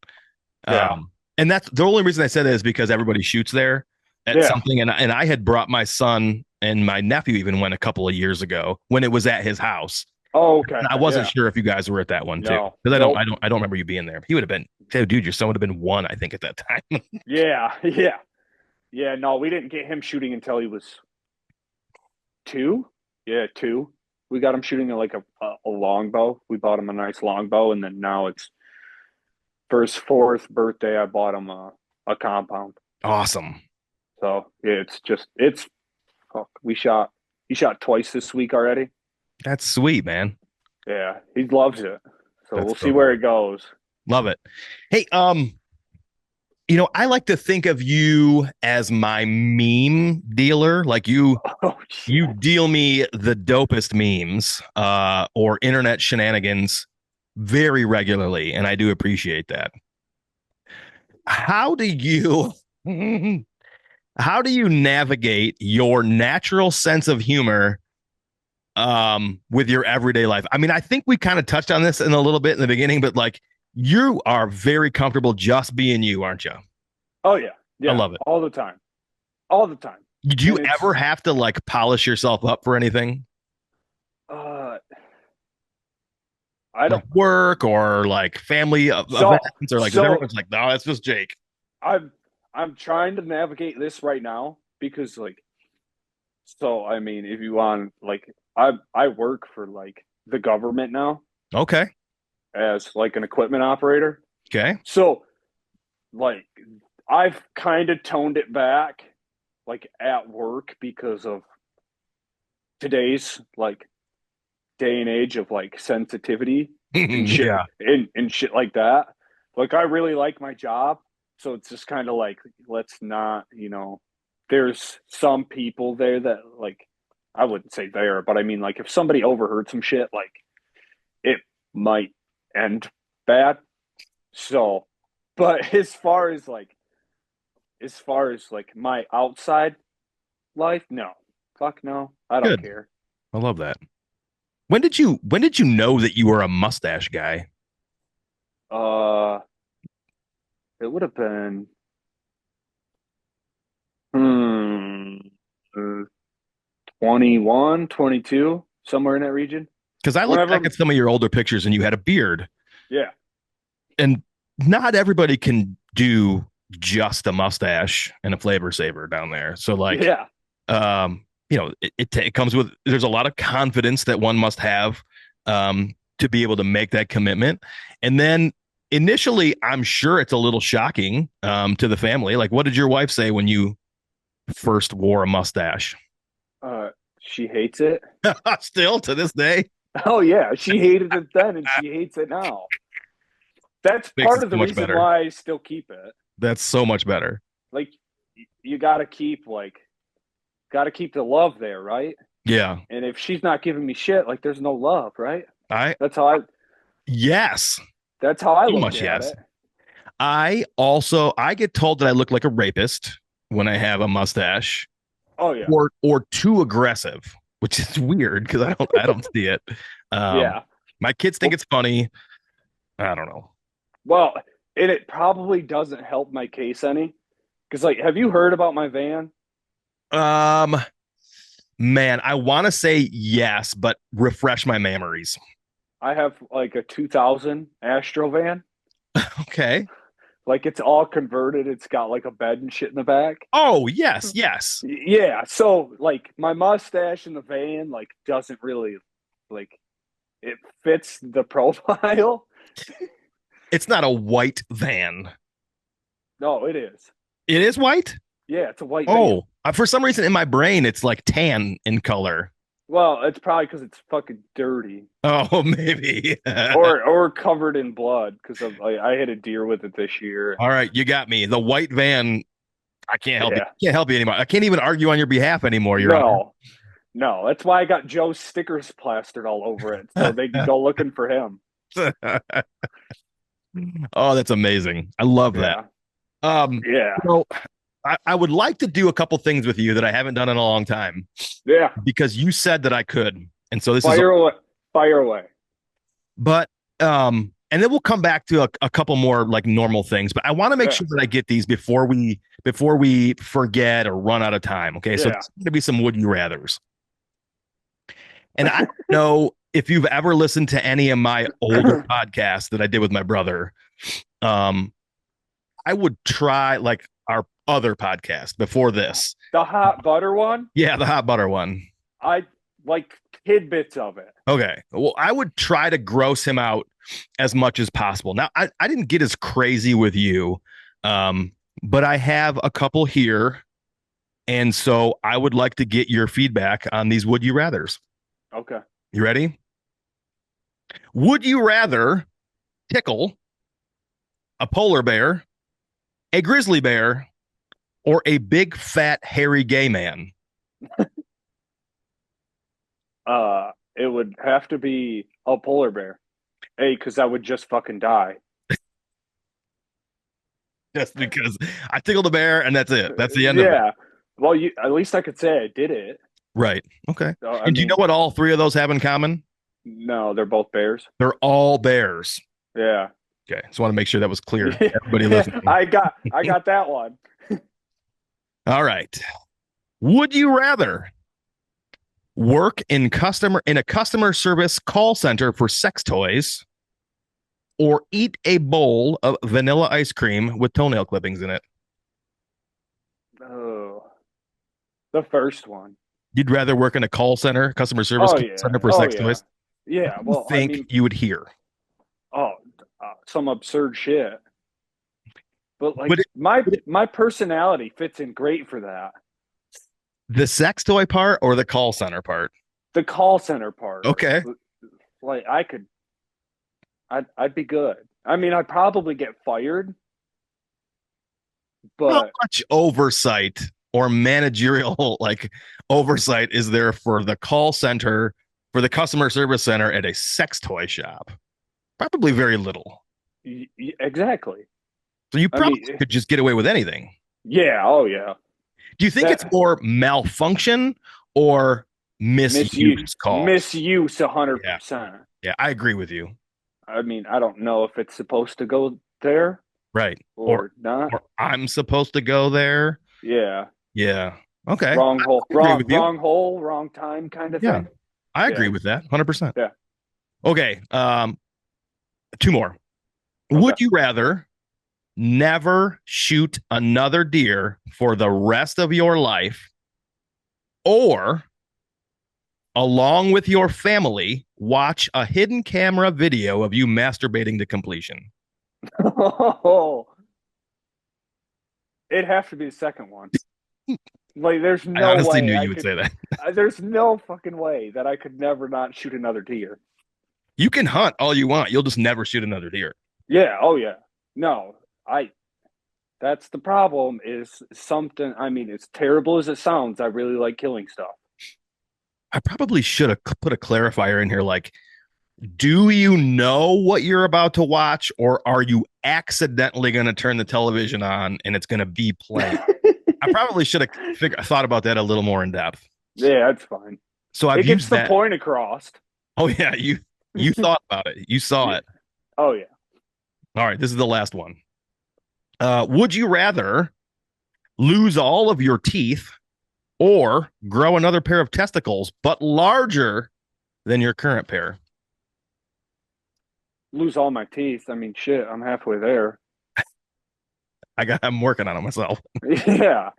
Yeah, And that's the only reason I said that is because everybody shoots there at yeah. something. And I had brought my son, and my nephew even went a couple of years ago when it was at his house. Oh, okay. And I wasn't Yeah. sure if you guys were at that one too. No. Because Nope. I don't remember you being there. He would have been, dude, your son would have been one, I think, at that time. Yeah. Yeah. Yeah. No, we didn't get him shooting until he was two. Yeah, two. We got him shooting like a longbow. We bought him a nice longbow, and then now it's for his fourth birthday. I bought him a compound. Awesome. So yeah, it's just it's. Fuck, we shot. He shot twice this week already. That's sweet, man. Yeah, he loves it. So That's we'll see so where great. it goes. Love it. Hey, I like to think of you as my meme dealer. Like Oh you shit. deal me the dopest memes or internet shenanigans very regularly, and I do appreciate that. How do you how do you navigate your natural sense of humor with your everyday life? I mean, I think we kind of touched on this in a little bit in the beginning, but like you are very comfortable just being you, aren't you? Oh yeah. I Yeah. love it. All the time. All the time. Do you And ever it's have to like polish yourself up for anything? uh I Like don't work or like family so events or like because so everyone's like, no, that's just Jake. I'm I'm trying to navigate this right now because like so I mean if you want like I work for like the government now Okay. as like an equipment operator. Okay. So like I've kind of toned it back like at work because of today's like day and age of like sensitivity and shit Yeah. and shit like that. Like I really like my job, so it's just kind of like let's not, there's some people there that like I wouldn't say there, but I mean like if somebody overheard some shit, like it might end bad. So, but as far as like my outside life, no. Fuck no. I don't Good. care. I love that. When did you know that you were a mustache guy? Uh it would have been hmm uh, 21, 22, somewhere in that region. Because I look back Whenever at some of your older pictures and you had a beard, yeah. and not everybody can do just a mustache and a flavor saver down there. So like, Yeah. it comes with there's a lot of confidence that one must have to be able to make that commitment. And then initially, I'm sure it's a little shocking to the family. Like, what did your wife say when you first wore a mustache? Uh she hates it. Still to this day, Oh yeah, she hated it then and she hates it now. That's makes part it of so the much reason better. why I still keep it. That's so much better. Like you got to keep the love there, right? Yeah. And if she's not giving me shit, like there's no love, right? I That's how I yes, that's how I too look much at yes. it. I get told that I look like a rapist when I have a mustache, Oh yeah. or too aggressive, which is weird because I don't see it. Um, Yeah. my kids think Well, it's funny. I don't know. well, and it probably doesn't help my case any. Because, like, have you heard about my van? Um, man, I want to say yes, but refresh my memories. I have like a 2000 Astro van. Okay. Like, it's all converted. It's got like a bed and shit in the back. Oh yes, yes. Yeah. So, like, my mustache in the van, like, doesn't really, like, it fits the profile. It's not a white van. No, it is. It is white. Yeah, it's a white van. Oh, for some reason in my brain it's like tan in color. Well, it's probably because it's fucking dirty Oh, maybe. or covered in blood because I hit a deer with it this year. All right, you got me. The white van. I can't help you. Yeah. Can't help you anymore. I can't even argue on your behalf anymore, Your No, no. That's why I got Joe's stickers plastered all over it so they can Honor. go looking for him. Oh, that's amazing. I love that. Yeah. Um, Yeah. so I would like to do a couple things with you that I haven't done in a long time Yeah. because you said that I could. And so this is, Fire away. Fire away. but, and then we'll come back to a couple more like normal things, but I want to make Yeah. sure that I get these before we forget or run out of time. Okay. So Yeah. there's going to be some would you rathers. And I don't know if you've ever listened to any of my older podcasts that I did with my brother. Um, I would try like our other podcast before this. The hot butter one, Yeah, the hot butter one. I like tidbits of it. Okay. Well, I would try to gross him out as much as possible. Now, I didn't get as crazy with you, but I have a couple here. And so I would like to get your feedback on these would you rathers. Okay. You ready? Would you rather tickle a polar bear, a grizzly bear, or a big fat hairy gay man? It would have to be a polar bear. Hey, because I would just fucking die. Just because I tickled a bear and that's it. That's the end of it. Yeah. Well, you at least I could say I did it. Right. Okay. So, I And do you know mean, what all three of those have in common? no, they're both bears. They're all bears. Yeah. Okay. Just want to make sure that was clear. Everybody Yeah, listening. I got that one. All right. Would you rather work in a customer service call center for sex toys or eat a bowl of vanilla ice cream with toenail clippings in it? Oh, the first one. You'd rather work in a call center, customer service Oh call yeah. center for Oh sex yeah. toys? Yeah. What do you Well, I think mean, you would hear? oh, some absurd shit. But like Would it, would it my personality fits in great for that. the sex toy part or the call center part? The call center part. Okay. Like I'd be good. I mean, I'd probably get fired, How but much oversight or managerial like oversight is there for the call center, for the customer service center at a sex toy shop? Probably very little. exactly. So you I probably mean, could just get away with anything. yeah, oh yeah. Do you think it's That more malfunction or misuse misuse calls? misuse a hundred Yeah. percent. Yeah, I agree with you. I mean, I don't know if it's supposed to go there Right. or not. Or I'm supposed to go there. Yeah. Yeah. Okay. Wrong hole, I agree with you. wrong hole, wrong time kind of Yeah. thing. I agree Yeah. with that 100%. Yeah. Okay. Two more. Okay. Would you rather never shoot another deer for the rest of your life or along with your family watch a hidden camera video of you masturbating to completion? Oh, it'd have to be the second one. Like, there's I no honestly knew way I you would could. say that. There's no fucking way that I could never not shoot another deer. You can hunt all you want. You'll just never shoot another deer. Yeah. Oh yeah. No, I. That's the problem. Is something. I mean, as terrible as it sounds, I really like killing stuff. I probably should have put a clarifier in here like, do you know what you're about to watch, or are you accidentally going to turn the television on and it's going to be playing? I probably should have thought about that a little more in depth. Yeah, that's fine. So I've It gets used the that. point across. Oh yeah, you thought about it. You saw Yeah. it. Oh yeah. All right, this is the last one. Would you rather lose all of your teeth or grow another pair of testicles, but larger than your current pair? Lose all my teeth. I mean, shit. I'm halfway there. I'm working on it myself. Yeah.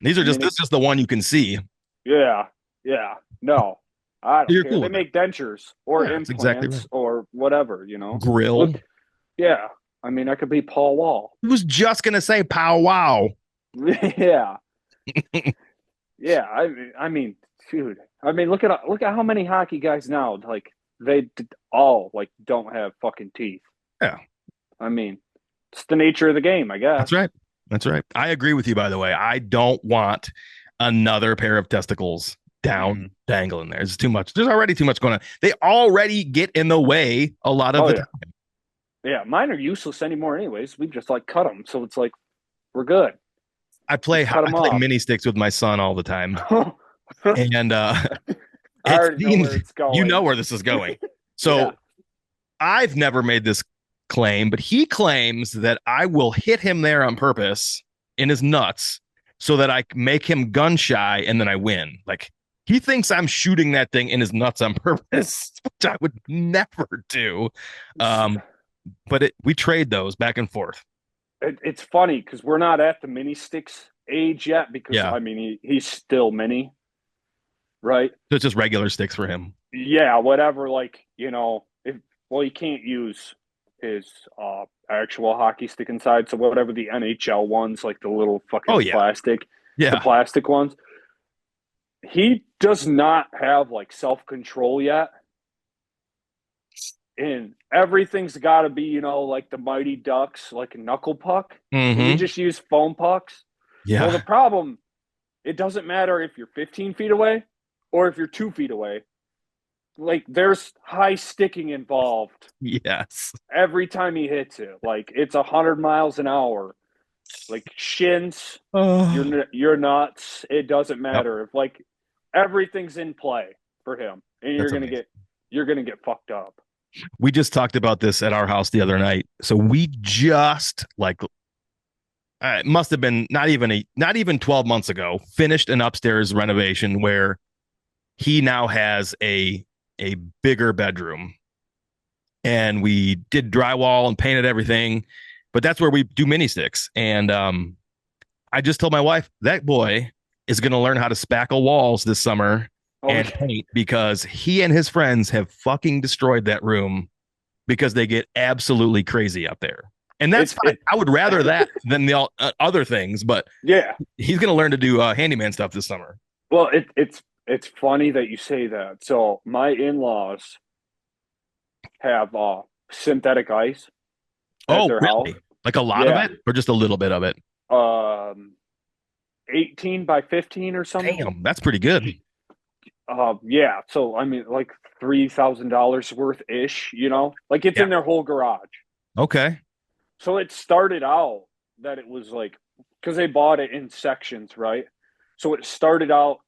These are I just mean, this is just the one you can see. yeah. Yeah. No, I don't You're care. cool They with it. make dentures or Yeah, that's exactly right. implants or whatever. You know. Grill. Look. Yeah. I mean, I could be Paul Wall. I was just gonna say pow wow. Yeah. Yeah. I mean, dude. I mean, look at how many hockey guys now. Like all like don't have fucking teeth. Yeah, I mean, it's the nature of the game, I that's guess. right. That's right. I agree with you, by the way. I don't want another pair of testicles down Mm-mm. dangling there. It's too much. There's already too much going on. They already get in the way a lot of Oh the yeah. time. Yeah, mine are useless anymore, anyways. We just like cut them, so it's like we're good. Just cut I them play off. mini sticks with my son all the time. I And it already know where seems it's you know going. where this is going. Yeah. So I've never made this claim, but he claims that I will hit him there on purpose in his nuts so that I make him gun shy and then I win. Like he thinks I'm shooting that thing in his nuts on purpose, which I would never do. Um, but we trade those back and forth. It's funny because we're not at the mini sticks age yet. Because Yeah. I mean, he's still mini, right? So it's just regular sticks for him. Yeah, whatever. Like if well, he can't use his actual hockey stick inside. So whatever the NHL ones, like the little Oh fucking yeah. plastic, the Yeah. plastic ones. he does not have like self control yet, and everything's got to be, like the Mighty Ducks, like a knuckle puck, and we Mm-hmm. just use foam pucks. Well, the Yeah. problem, it doesn't matter if you're 15 feet away or if you're 2 feet away. Like there's high sticking involved Yes. every time he hits it. Like it's 100 miles an hour. Like shins, Oh, you're nuts. It doesn't yep. matter if like everything's in play for him, and That's amazing. you're gonna get fucked up. We just talked about this at our house the other night. So we just like it must have been not even 12 months ago finished an upstairs renovation where he now has a bigger bedroom, and we did drywall and painted everything, but that's where we do mini sticks. And I just told my wife that boy is going to learn how to spackle walls this summer Oh and paint, because he and his friends have fucking destroyed that room because they get absolutely crazy up there. And that's it's fine. it. I would rather that than the other things, but Yeah. he's going to learn to do handyman stuff this summer. Well, it's funny that you say that. So my in-laws have synthetic ice at Oh, their house. really? Like a lot of Yeah. it or just a little bit of it? Um 18 by 15 or something. Damn, that's pretty good. Yeah. So I mean, like $3,000 worth ish. Like it's Yeah. in their whole garage. Okay. So it started out that it was like because they bought it in sections, right? So it started out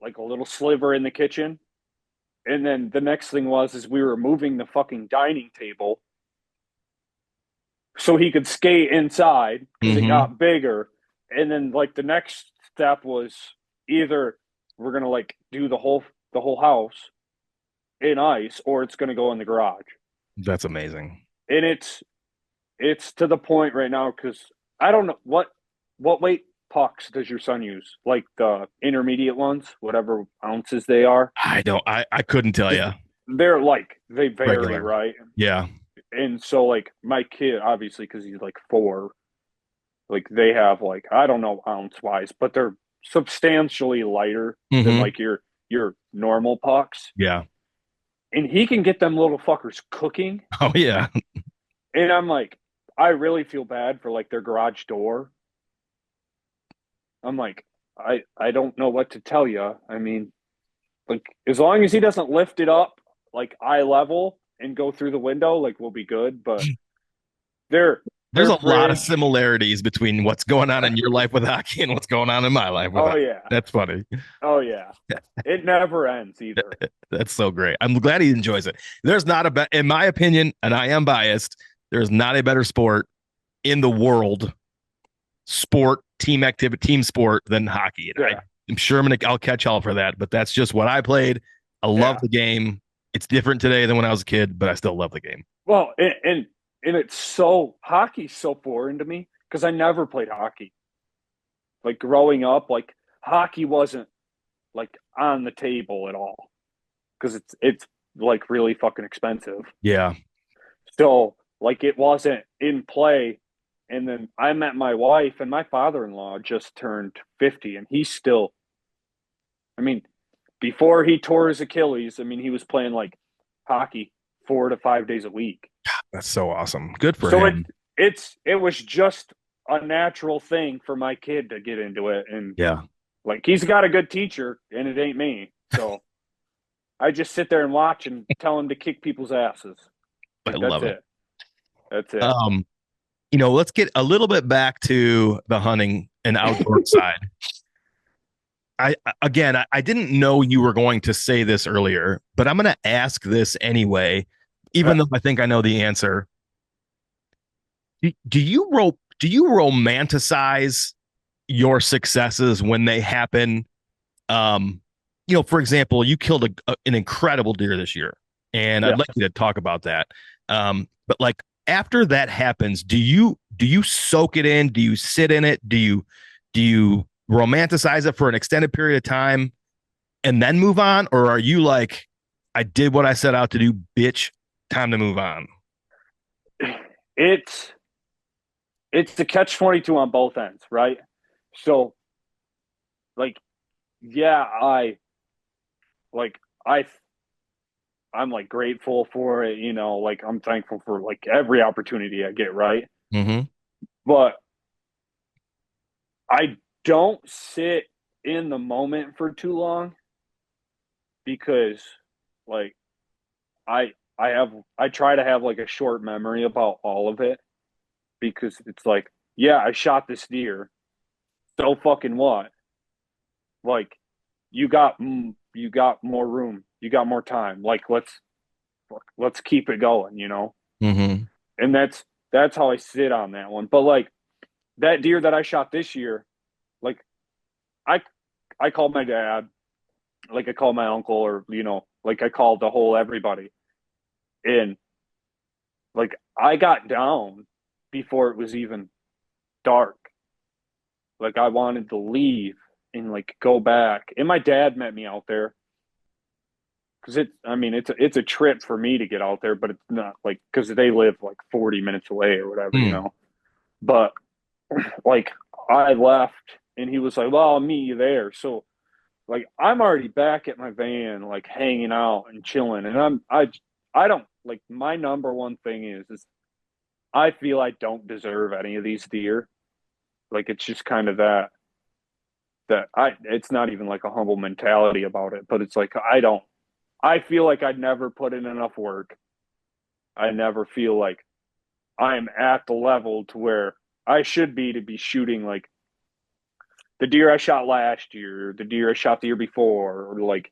like a little sliver in the kitchen, and then the next thing was is we were moving the fucking dining table so he could skate inside because it Mm-hmm. got bigger, and then like the next step was either we're gonna like do the whole house in ice or it's gonna go in the garage, That's amazing. and it's to the point right now because I don't know what weight pucks does your son use? Like the intermediate ones, whatever ounces they are. I don't. I couldn't tell you. They're like they vary, Regular. right? Yeah. And so like my kid, obviously, because he's like 4, like they have like I don't know ounce wise, but they're substantially lighter than Mm-hmm. like your normal pucks. Yeah. And he can get them little fuckers cooking. Oh yeah. And I'm like, I really feel bad for like their garage door. I'm like, I don't know what to tell you. I mean, like as long as he doesn't lift it up like eye level and go through the window, like we'll be good. But their There's their a lot of fridge, similarities between what's going on in your life with hockey and what's going on in my life with oh hockey. yeah, That's funny. oh yeah, it never ends either. That's so great. I'm glad he enjoys it. There's not in my opinion, and I am biased, there's not a better sport in the world, sport, team activity, team sport than hockey. And Yeah, I'm sure I'll catch hell for that, but that's just what I played. I love yeah. the game. It's different today than when I was a kid, but I still love the game. Well, and it's hockey's so foreign to me because I never played hockey. Like growing up, like hockey wasn't like on the table at all because it's like really fucking expensive. Yeah. So like it wasn't in play. And then I met my wife and my father-in-law just turned 50 and he's still, I mean, before he tore his Achilles, I mean, he was playing like hockey 4 to 5 days a week. That's so awesome. Good for So him. it was just a natural thing for my kid to get into it. And Yeah. like he's got a good teacher and it ain't me. So I just sit there and watch and tell him to kick people's asses. I Like that's love it. it. That's it. Um, let's get a little bit back to the hunting and outdoor side. I didn't know you were going to say this earlier, but I'm going to ask this anyway, even though I think I know the answer. Do you romanticize your successes when they happen? Um, for example, you killed an incredible deer this year, and I'd Yeah. like you to talk about that. But like after that happens, do you soak it in? Do you sit in it? Do you romanticize it for an extended period of time and then move on, or are you like, I did what I set out to do, bitch, time to move on? It's it's the catch 22 on both ends, right? So like yeah, like I I'm like grateful for it, like I'm thankful for like every opportunity I get, right? Mm-hmm. But I don't sit in the moment for too long because like I try to have like a short memory about all of it because it's like, yeah, I shot this deer. So fucking what? Like you got more room. You got more time. Like let's keep it going. Mm-hmm. And that's how I sit on that one. But like that deer that I shot this year, like I I called my dad, like I called my uncle, or like I called the whole everybody. And like I got down before it was even dark. Like I wanted to leave and like go back. And my dad met me out there because it's a trip for me to get out there, but it's not like because they live like 40 minutes away or whatever. Mm. But like I left and he was like, "Well, I'll meet you there." So like I'm already back at my van, like hanging out and chilling, and I don't like my number one thing is I feel I don't deserve any of these deer. Like it's just kind of that I it's not even like a humble mentality about it, but it's like I feel like I never put in enough work. I never feel like I'm at the level to where I should be to be shooting like the deer I shot last year, the deer I shot the year before, or like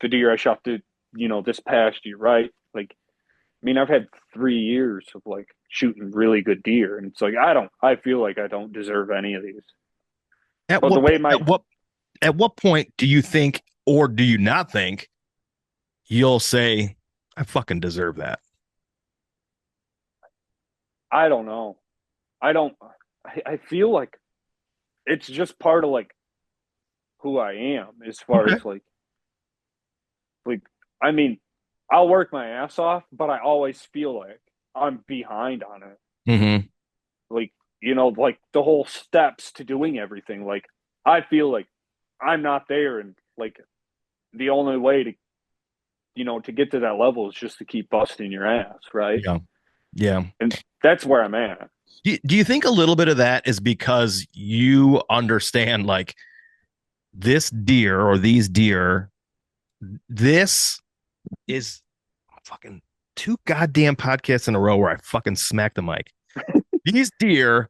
the deer I shot this past year, right? Like, I mean, I've had 3 years of like shooting really good deer, and it's like I feel like I don't deserve any of these. At But the what way my, at what point do you think, or do you not think, you'll say, I fucking deserve that? I don't know, I don't, I feel like it's just part of like who I am as far Okay. as like, I mean, I'll work my ass off, but I always feel like I'm behind on it. Mm-hmm. Like, like the whole steps to doing everything. Like, I feel like I'm not there, and like the only way to get to that level is just to keep busting your ass, right? Yeah. Yeah. And that's where I'm at. Do you think a little bit of that is because you understand like this deer or these deer, this is fucking two goddamn podcasts in a row where I fucking smack the mic. These deer,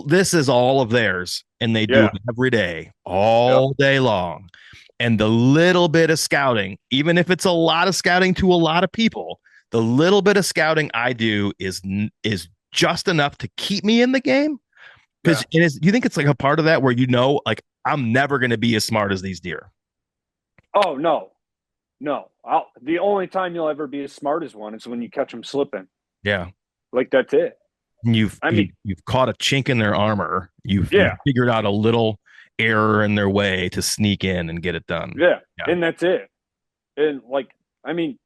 this is all of theirs, and they do Yeah. it every day, Yep. all day long. And the little bit of scouting, even if it's a lot of scouting to a lot of people, the little bit of scouting I do is just enough to keep me in the game. Because Yeah. do you think it's like a part of that where like I'm never going to be as smart as these deer? Oh no, no. The only time you'll ever be as smart as one is when you catch them slipping. Yeah, Like that's it. and I mean, you've caught a chink in their armor. You've yeah, figured out a little error in their way to sneak in and get it done. yeah, Yeah. and that's it. And like, I mean,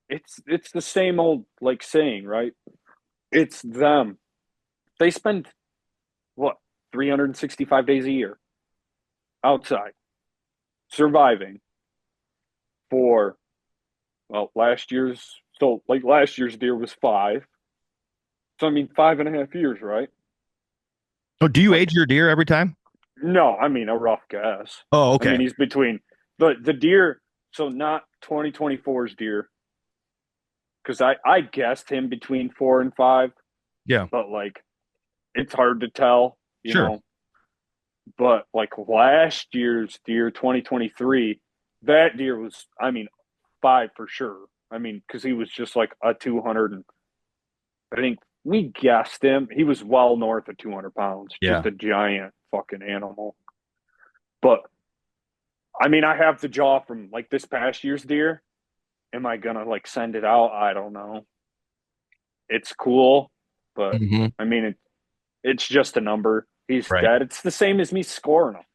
it's the same old like saying, right? It's them. They spend what 365 days a year outside surviving for last year's deer was 5. So I mean 5.5 years, right? Oh, do you age Like your deer every time? no, I mean a rough guess. Oh, I okay. mean he's between the deer, so not 2024's deer, because I guessed him between 4 and 5, Yeah, but like it's hard to tell, you sure. know. But like last year's deer, 2023, that deer was, I mean, 5 for sure. I mean, because he was just like a 200, and I think we guessed him. He was well north of 200 pounds, just Yeah. a giant fucking animal. But I mean, I have the jaw from like this past year's deer. Am I gonna like send it out? I don't know. It's cool, but Hmm. I mean, it's just a number. He's Right. dead. It's the same as me scoring him.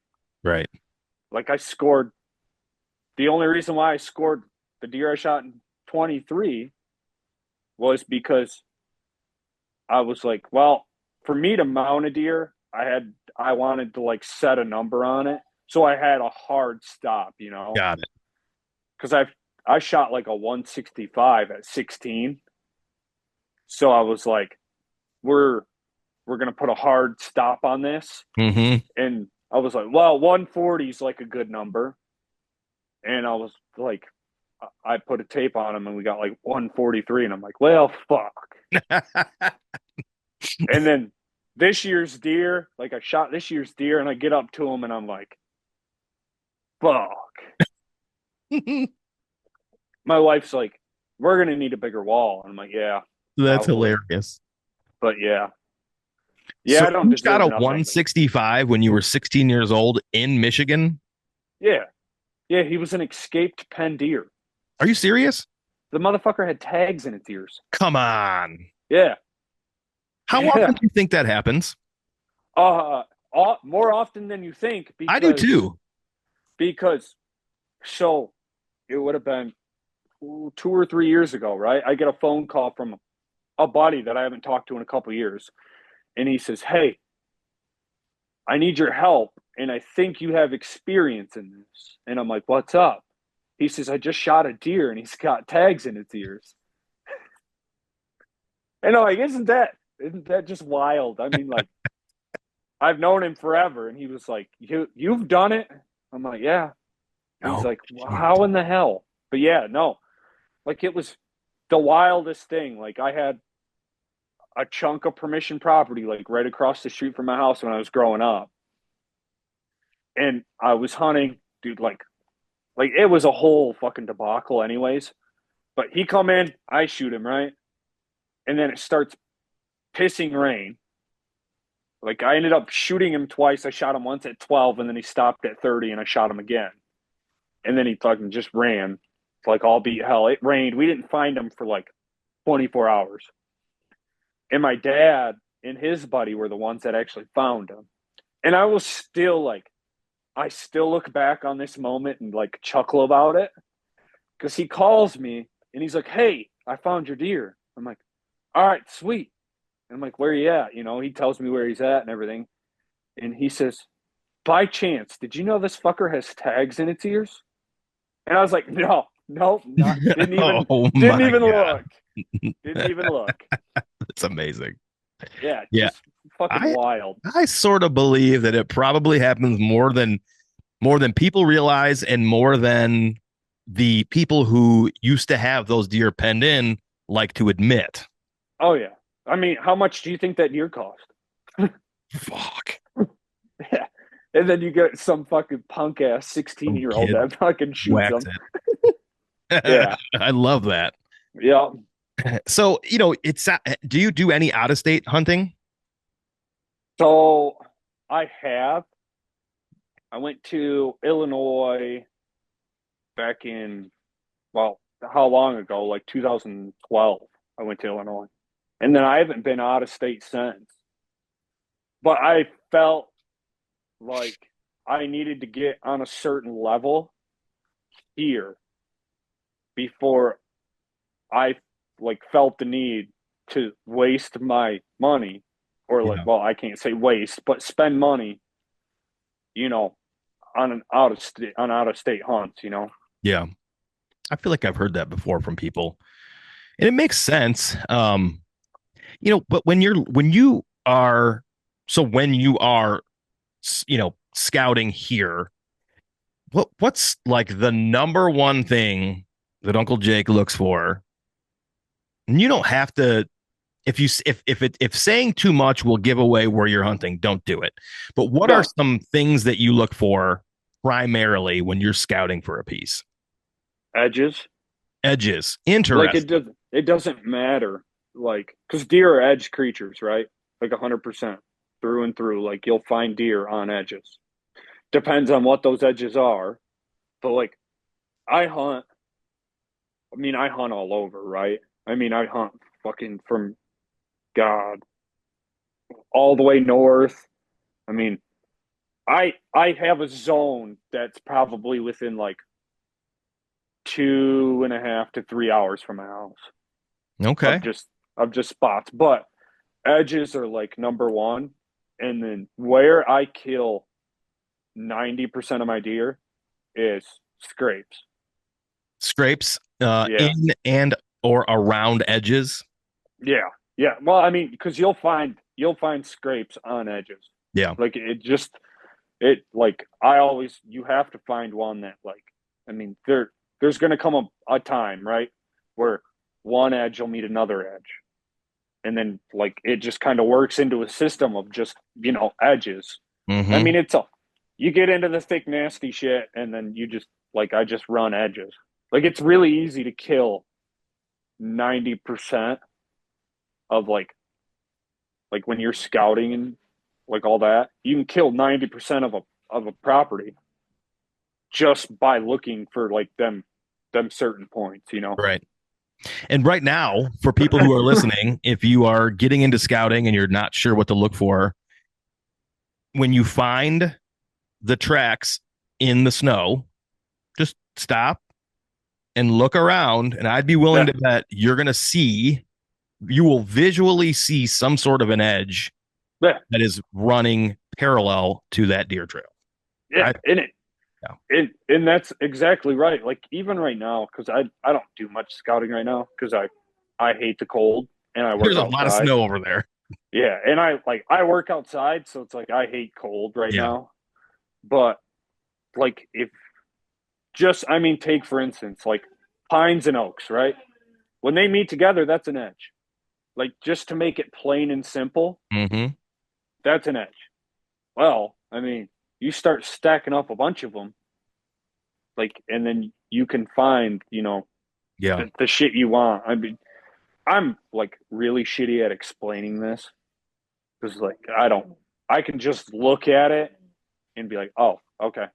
Right. Like I scored. The only reason why I scored the deer I shot in 23 was because I was like, well, for me to mount a deer, I wanted to like set a number on it. So I had a hard stop, you know, Got it. because I shot like a 165 at 16. So I was like, we're we're gonna put a hard stop on this. Mm-hmm. And I was like, well, 140 is like a good number. And I was like, I put a tape on him and we got like 143. And I'm like, well, fuck. And then this year's deer, like I shot this year's deer and I get up to him and I'm like, fuck. My wife's like, we're going to need a bigger wall. And I'm like, yeah, That's probably. hilarious. But yeah. Yeah, So I don't you shot deserve a nothing. But 165 when you were 16 years old in Michigan? yeah. Yeah, he was an escaped pen deer. Are you serious? The motherfucker had tags in its ears. Come on. Yeah. How Yeah. often do you think that happens? Uh, more often than you think I do because too. because so it would have been 2 or 3 years ago, right? I get a phone call from a buddy that I haven't talked to in a couple of years, and he says, "Hey, I need your help, and I think you have experience in this." And I'm like, "What's up?" He says, "I just shot a deer, and he's got tags in its ears." And I'm like, "Isn't that just wild?" I mean, like, I've known him forever, and he was like, "You've done it." I'm like, "Yeah." He's No like, well, shit. "How in the hell?" But yeah, no, like it was the wildest thing. Like I had a chunk of permission property like right across the street from my house when I was growing up. And I was hunting, dude, like it was a whole fucking debacle anyways. But he come in, I shoot him, right? And then it starts pissing rain. Like I ended up shooting him twice. I shot him once at 12 and then he stopped at 30 and I shot him again. And then he fucking just ran. Like all beat hell. It rained. We didn't find him for like 24 hours. And my dad and his buddy were the ones that actually found him. And I was still like, I still look back on this moment and like chuckle about it because he calls me and he's like, "Hey, I found your deer." I'm like, "All right, sweet." And I'm like, "Where you at?" You know, he tells me where he's at and everything. And he says, "By chance, did you know this fucker has tags in its ears?" And I was like, "No, no, not Oh didn't my even God. look. Didn't even look." That's amazing. Yeah, Yeah. just fucking I wild. I sort of believe that it probably happens more than people realize and more than the people who used to have those deer penned in like to admit. Oh yeah. I mean, how much do you think that deer cost? Fuck. Yeah. And then you get some fucking punk ass 16-year-old Kid that fucking shoots whacks them. it. Yeah. I love that. Yeah. So, it's do you do any out of state hunting? So I have. I went to Illinois back in, well, how long ago? Like 2012. I went to Illinois. And then I haven't been out of state since. But I felt like I needed to get on a certain level here before I like felt the need to waste my money or like, Yeah. well, I can't say waste, but spend money, you know, on an out of state hunts, you know. Yeah. I feel like I've heard that before from people. And it makes sense. But when you are scouting here, what's like the number one thing that Uncle Jake looks for? And you don't have to if saying too much will give away where you're hunting, don't do it. But what are No, some things that you look for primarily when you're scouting for a piece? edges. Edges. Like Interesting. it doesn't matter. Like because deer are edge creatures, right? Like 100% through and through. Like you'll find deer on edges. Depends on what those edges are. But like I hunt. I mean, I hunt all over, right? I mean, I hunt fucking from God all the way north. I mean, I have a zone that's probably within like 2.5 to 3 hours from my house Okay. of just spots. But edges are like number one, and then where I kill 90% of my deer is scrapes. Scrapes Yeah. in and or around edges. Yeah. Yeah. Well, I mean, because you'll find scrapes on edges. Yeah. Like like I always you have to find one that like I mean there's gonna come a time, right, where one edge will meet another edge. And then like it just kind of works into a system of just, edges. I Mm-hmm. mean, you get into the thick, nasty shit, and then you just like I just run edges. Like it's really easy to kill 90% of like when you're scouting and like all that, you can kill 90% of a property just by looking for like them certain points. Right. And right now, for people who are listening, if you are getting into scouting and you're not sure what to look for, when you find the tracks in the snow, just stop and look around. And I'd be willing Yeah, to bet you will visually see some sort of an edge yeah, that is running parallel to that deer trail. yeah. I, And it yeah. and that's exactly right. Like even right now, because I don't do much scouting right now because I hate the cold and I There's work a lot of outside. snow over there. Yeah, and I work outside, so it's like I hate cold right Yeah. now. But like if just I mean take for instance like pines and oaks, right? When they meet together, that's an edge. Like just to make it plain and simple, Mm-hmm. that's an edge. Well, I mean, you start stacking up a bunch of them, like, and then you can find, Yeah. the shit you want. I mean, I'm like really shitty at explaining this because, like, I can just look at it and be like, oh, okay,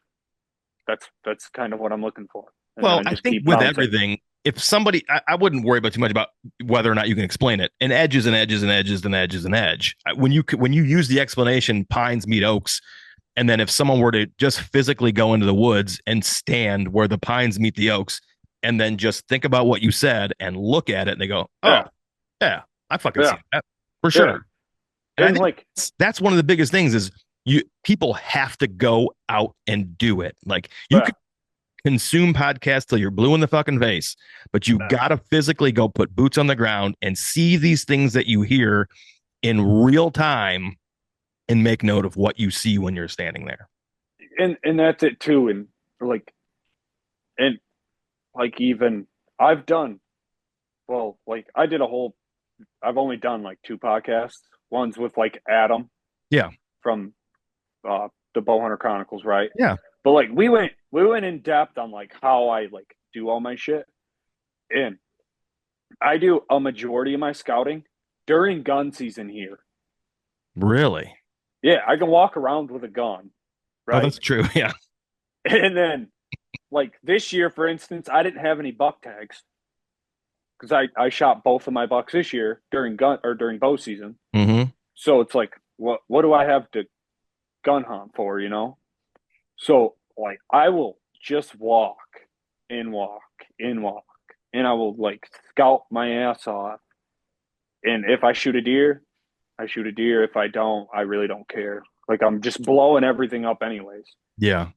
that's kind of what I'm looking for, and then Well, I I just think keep with pouncing. everything, if somebody, I wouldn't worry about too much about whether or not you can explain it. An edge is an edge is an edge is an edge is an edge. When you use the explanation, pines meet oaks, and then if someone were to just physically go into the woods and stand where the pines meet the oaks, and then just think about what you said and look at it, and they go, "Oh, Yeah, yeah, I fucking see yeah, that for yeah, sure." And I and think like, that's one of the biggest things is people have to go out and do it. Like you yeah, can consume podcasts till you're blue in the fucking face, but you yeah. got to physically go put boots on the ground and see these things that you hear in real time and make note of what you see when you're standing there. And that's it too, like, and like even I've done well, like I did a whole I've only done like two podcasts. One's with like Adam Yeah. from the Bowhunter Chronicles, right? Yeah. But like we went in depth on like how I like do all my shit. And I do a majority of my scouting during gun season here. Really? Yeah, I can walk around with a gun, Oh, right? that's true. Yeah. And then like this year, for instance, I didn't have any buck tags because I shot both of my bucks this year during gun or during bow season. Mm-hmm. So it's like, what do I have to gun hunt for? So like I will just walk and walk and walk, and I will like scout my ass off. And if I shoot a deer, I shoot a deer. If I don't, I really don't care. Like I'm just blowing everything up anyways. Yeah.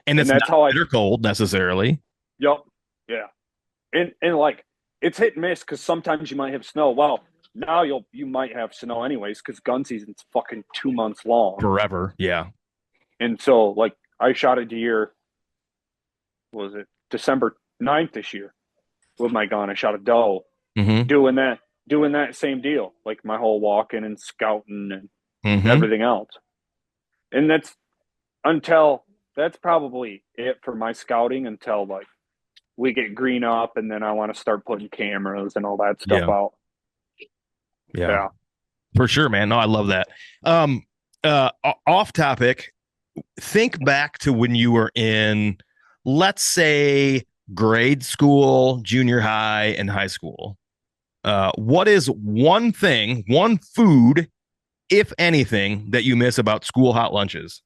And And it's that's not how I bitter cold necessarily. yup. Yeah. And like it's hit and miss because sometimes you might have snow. Well, now you might have snow anyways because gun season's fucking 2 months long. Forever. Yeah. And so like I shot a deer, what was it December 9th this year with my gun. I shot a doe Mm-hmm. doing that same deal, like my whole walking and scouting and Mm-hmm. everything else. And until that's probably it for my scouting until like we get green up and then I want to start putting cameras and all that stuff Yeah. out. Yeah. Yeah. For sure, man. No, I love that. Um, off topic, think back to when you were in, let's say, grade school, junior high, and high school. What is one thing, one food, if anything, that you miss about school hot lunches?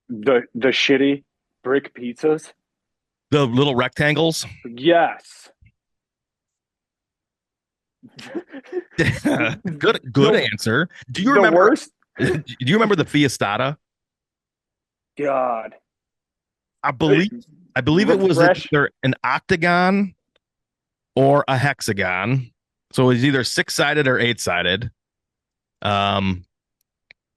The shitty brick pizzas. The little rectangles. Yes. Good the answer. Do you the remember? worst. Do you remember the Fiestada? God. I Wait, believe I believe it was refresh. either an octagon or a hexagon. So it was either six-sided or eight-sided. Um,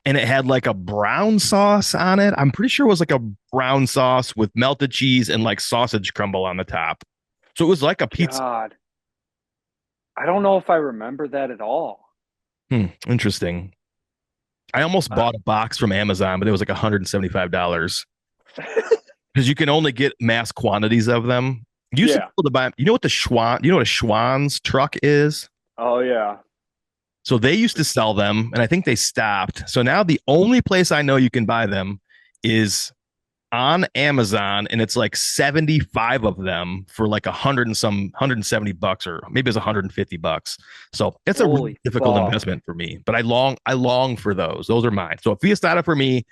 and it had like a brown sauce on it. I'm pretty sure it was like a brown sauce with melted cheese and like sausage crumble on the top. So it was like a pizza. God. I don't know if I remember that at all. Interesting. I almost Uh, bought a box from Amazon, but it was like $175 because you can only get mass quantities of them. You used to be yeah. able to buy. You know what a Schwann's truck is? Oh yeah. So they used to sell them, and I think they stopped. So now the only place I know you can buy them is on Amazon, and it's like 75 of them for like 170 bucks, or maybe it's $150. So it's a really Holy difficult fuck. investment for me. But I long for those. Those are mine. So a Fiestada for me.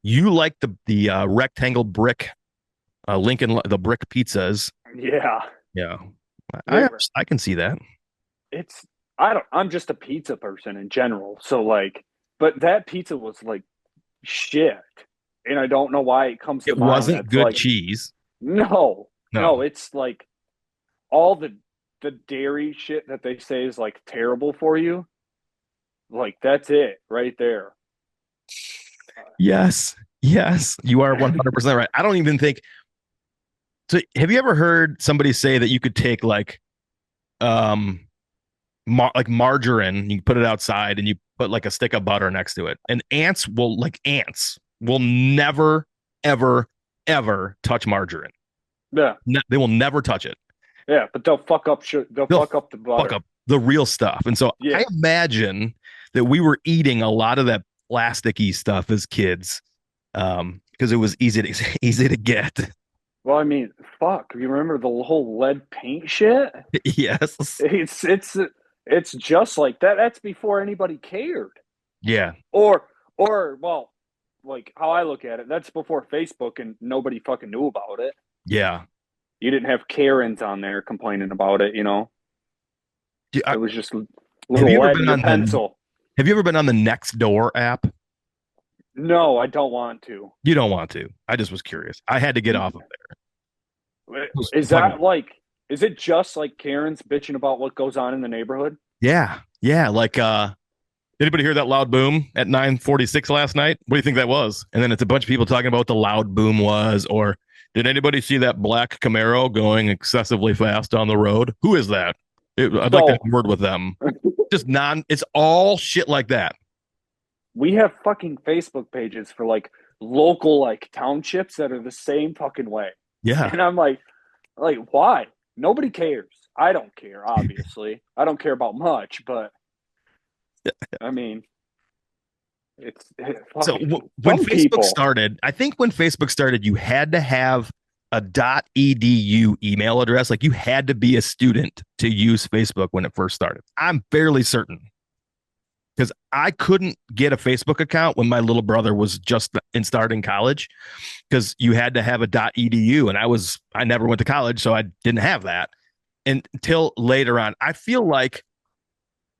You like the rectangle brick Lincoln, the brick pizzas. Yeah. Yeah, I They're I can see that. it's I don't I'm just a pizza person in general. So like but that pizza was like shit. And I don't know why it comes to It mind. wasn't That's good like cheese. no. No. No, it's like all the dairy shit that they say is like terrible for you. Like that's it right there. Yes. Yes. You are 100% right. I don't even think so. Have you ever heard somebody say that you could take um like margarine, you put it outside and you put like a stick of butter next to it, and ants will never, ever, ever touch margarine. Yeah. They will never touch it. Yeah, but they'll fuck up they'll They'll fuck up the fuck butter. up the real stuff. And so I Yeah. imagine that we were eating a lot of that plasticky stuff as kids, because it was easy to easy to get. Well, I mean, fuck. You remember the whole lead paint shit? Yes. It's it's it's just like that. That's before anybody cared. Yeah. Or well, like how I look at it, that's before Facebook and nobody fucking knew about it. Yeah. You didn't have Karens on there complaining about it, you know. It was just Have you little ever lead in been your on the pencil. Have you ever been on the Next Door app? No, I don't want to. You don't want to. I just was curious. I had to get off of there. It was Is fucking that like is it just like Karen's bitching about what goes on in the neighborhood? yeah. Yeah. Like anybody hear that loud boom at 9:46 last night? What do you think that was? And then it's a bunch of people talking about what the loud boom was, or did anybody see that black Camaro going excessively fast on the road? Who is that? I'd like to have So a word with them. Just it's all shit like that. we have fucking Facebook pages for like local like townships that are the same fucking way. Yeah. And I'm like why? Nobody cares. I don't care, obviously. I don't care about much, but I mean, So fucking when some Facebook people. started, I think when Facebook started, you had to have a .edu email address. Like you had to be a student to use Facebook when it first started. I'm fairly certain because I couldn't get a Facebook account when my little brother was just in starting college because you had to have a .edu, and I never went to college, so I didn't have that until later on. I feel like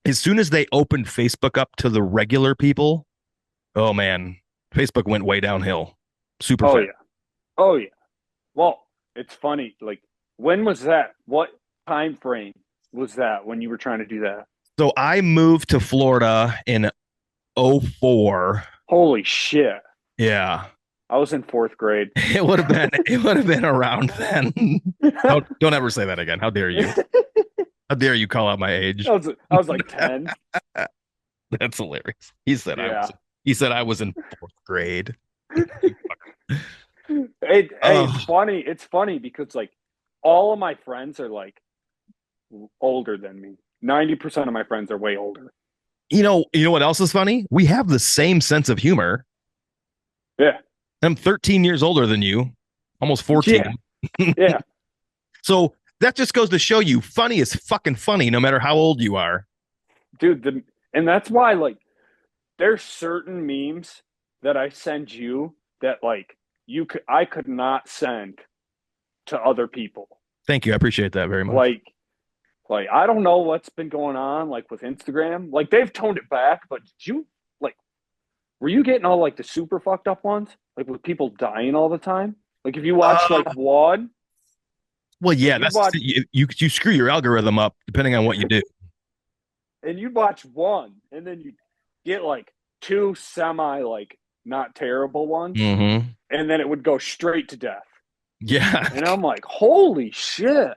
as soon as they opened Facebook up to the regular people, oh man, Facebook went way downhill super Oh fast. yeah. Oh yeah. Well, it's funny. Like, when was that? What time frame was that when you were trying to do that? So I moved to Florida in '04. Holy shit! Yeah. I was in fourth grade. It would have been around then. I Don't ever say that again. How dare you? How dare you call out my age? was like 10. That's hilarious. Yeah. He said I was in fourth grade. Hey, it's Oh, funny. It's funny because like all of my friends are like older than me. 90% of my friends are way older. you know what else is funny? We have the same sense of humor. Yeah. I'm 13 years older than you, almost Yeah. 14. Yeah. So that just goes to show you funny is fucking funny no matter how old you are. Dude, and that's why like there's certain memes that I send you that like I could not send to other people. Thank you. I appreciate that very much. Like I don't know what's been going on like with Instagram. Like they've toned it back, but did you like were you getting all like the super fucked up ones, like with people dying all the time? Like if you watch like Uh, one, well, like yeah, you'd that's just, watch you screw your algorithm up depending on what you do. and you'd watch one, and then you get like two semi like not terrible ones, Hmm. and then it would go straight to death. Yeah. And I'm like, holy shit!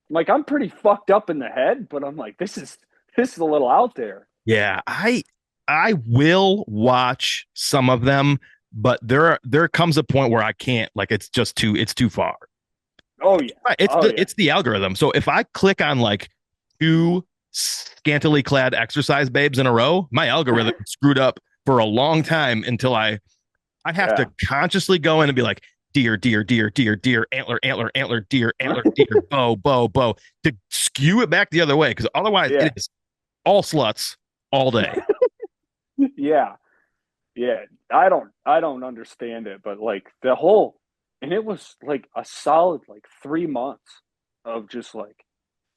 Like I'm pretty fucked up in the head, but I'm like, this is a little out there. Yeah, I will watch some of them, but there comes a point where I can't. Like it's too far. Oh yeah, Right, oh yeah, it's the algorithm. So if I click on like two scantily clad exercise babes in a row, my algorithm is screwed up for a long time until I have to yeah. consciously go in and be like deer, deer, deer, deer, deer, antler, antler, antler, deer, bow, bow, bow to skew it back the other way because otherwise Yeah, it is all sluts all day. yeah, yeah. I don't understand it, but like the whole, and it was like a solid like 3 months of just like,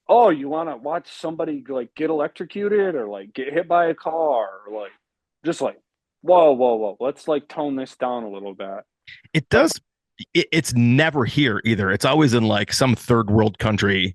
oh, you want to watch somebody like get electrocuted or like get hit by a car or like just like, whoa, whoa, whoa. Let's like tone this down a little bit. It But does. It's never here either. It's always in like some third world country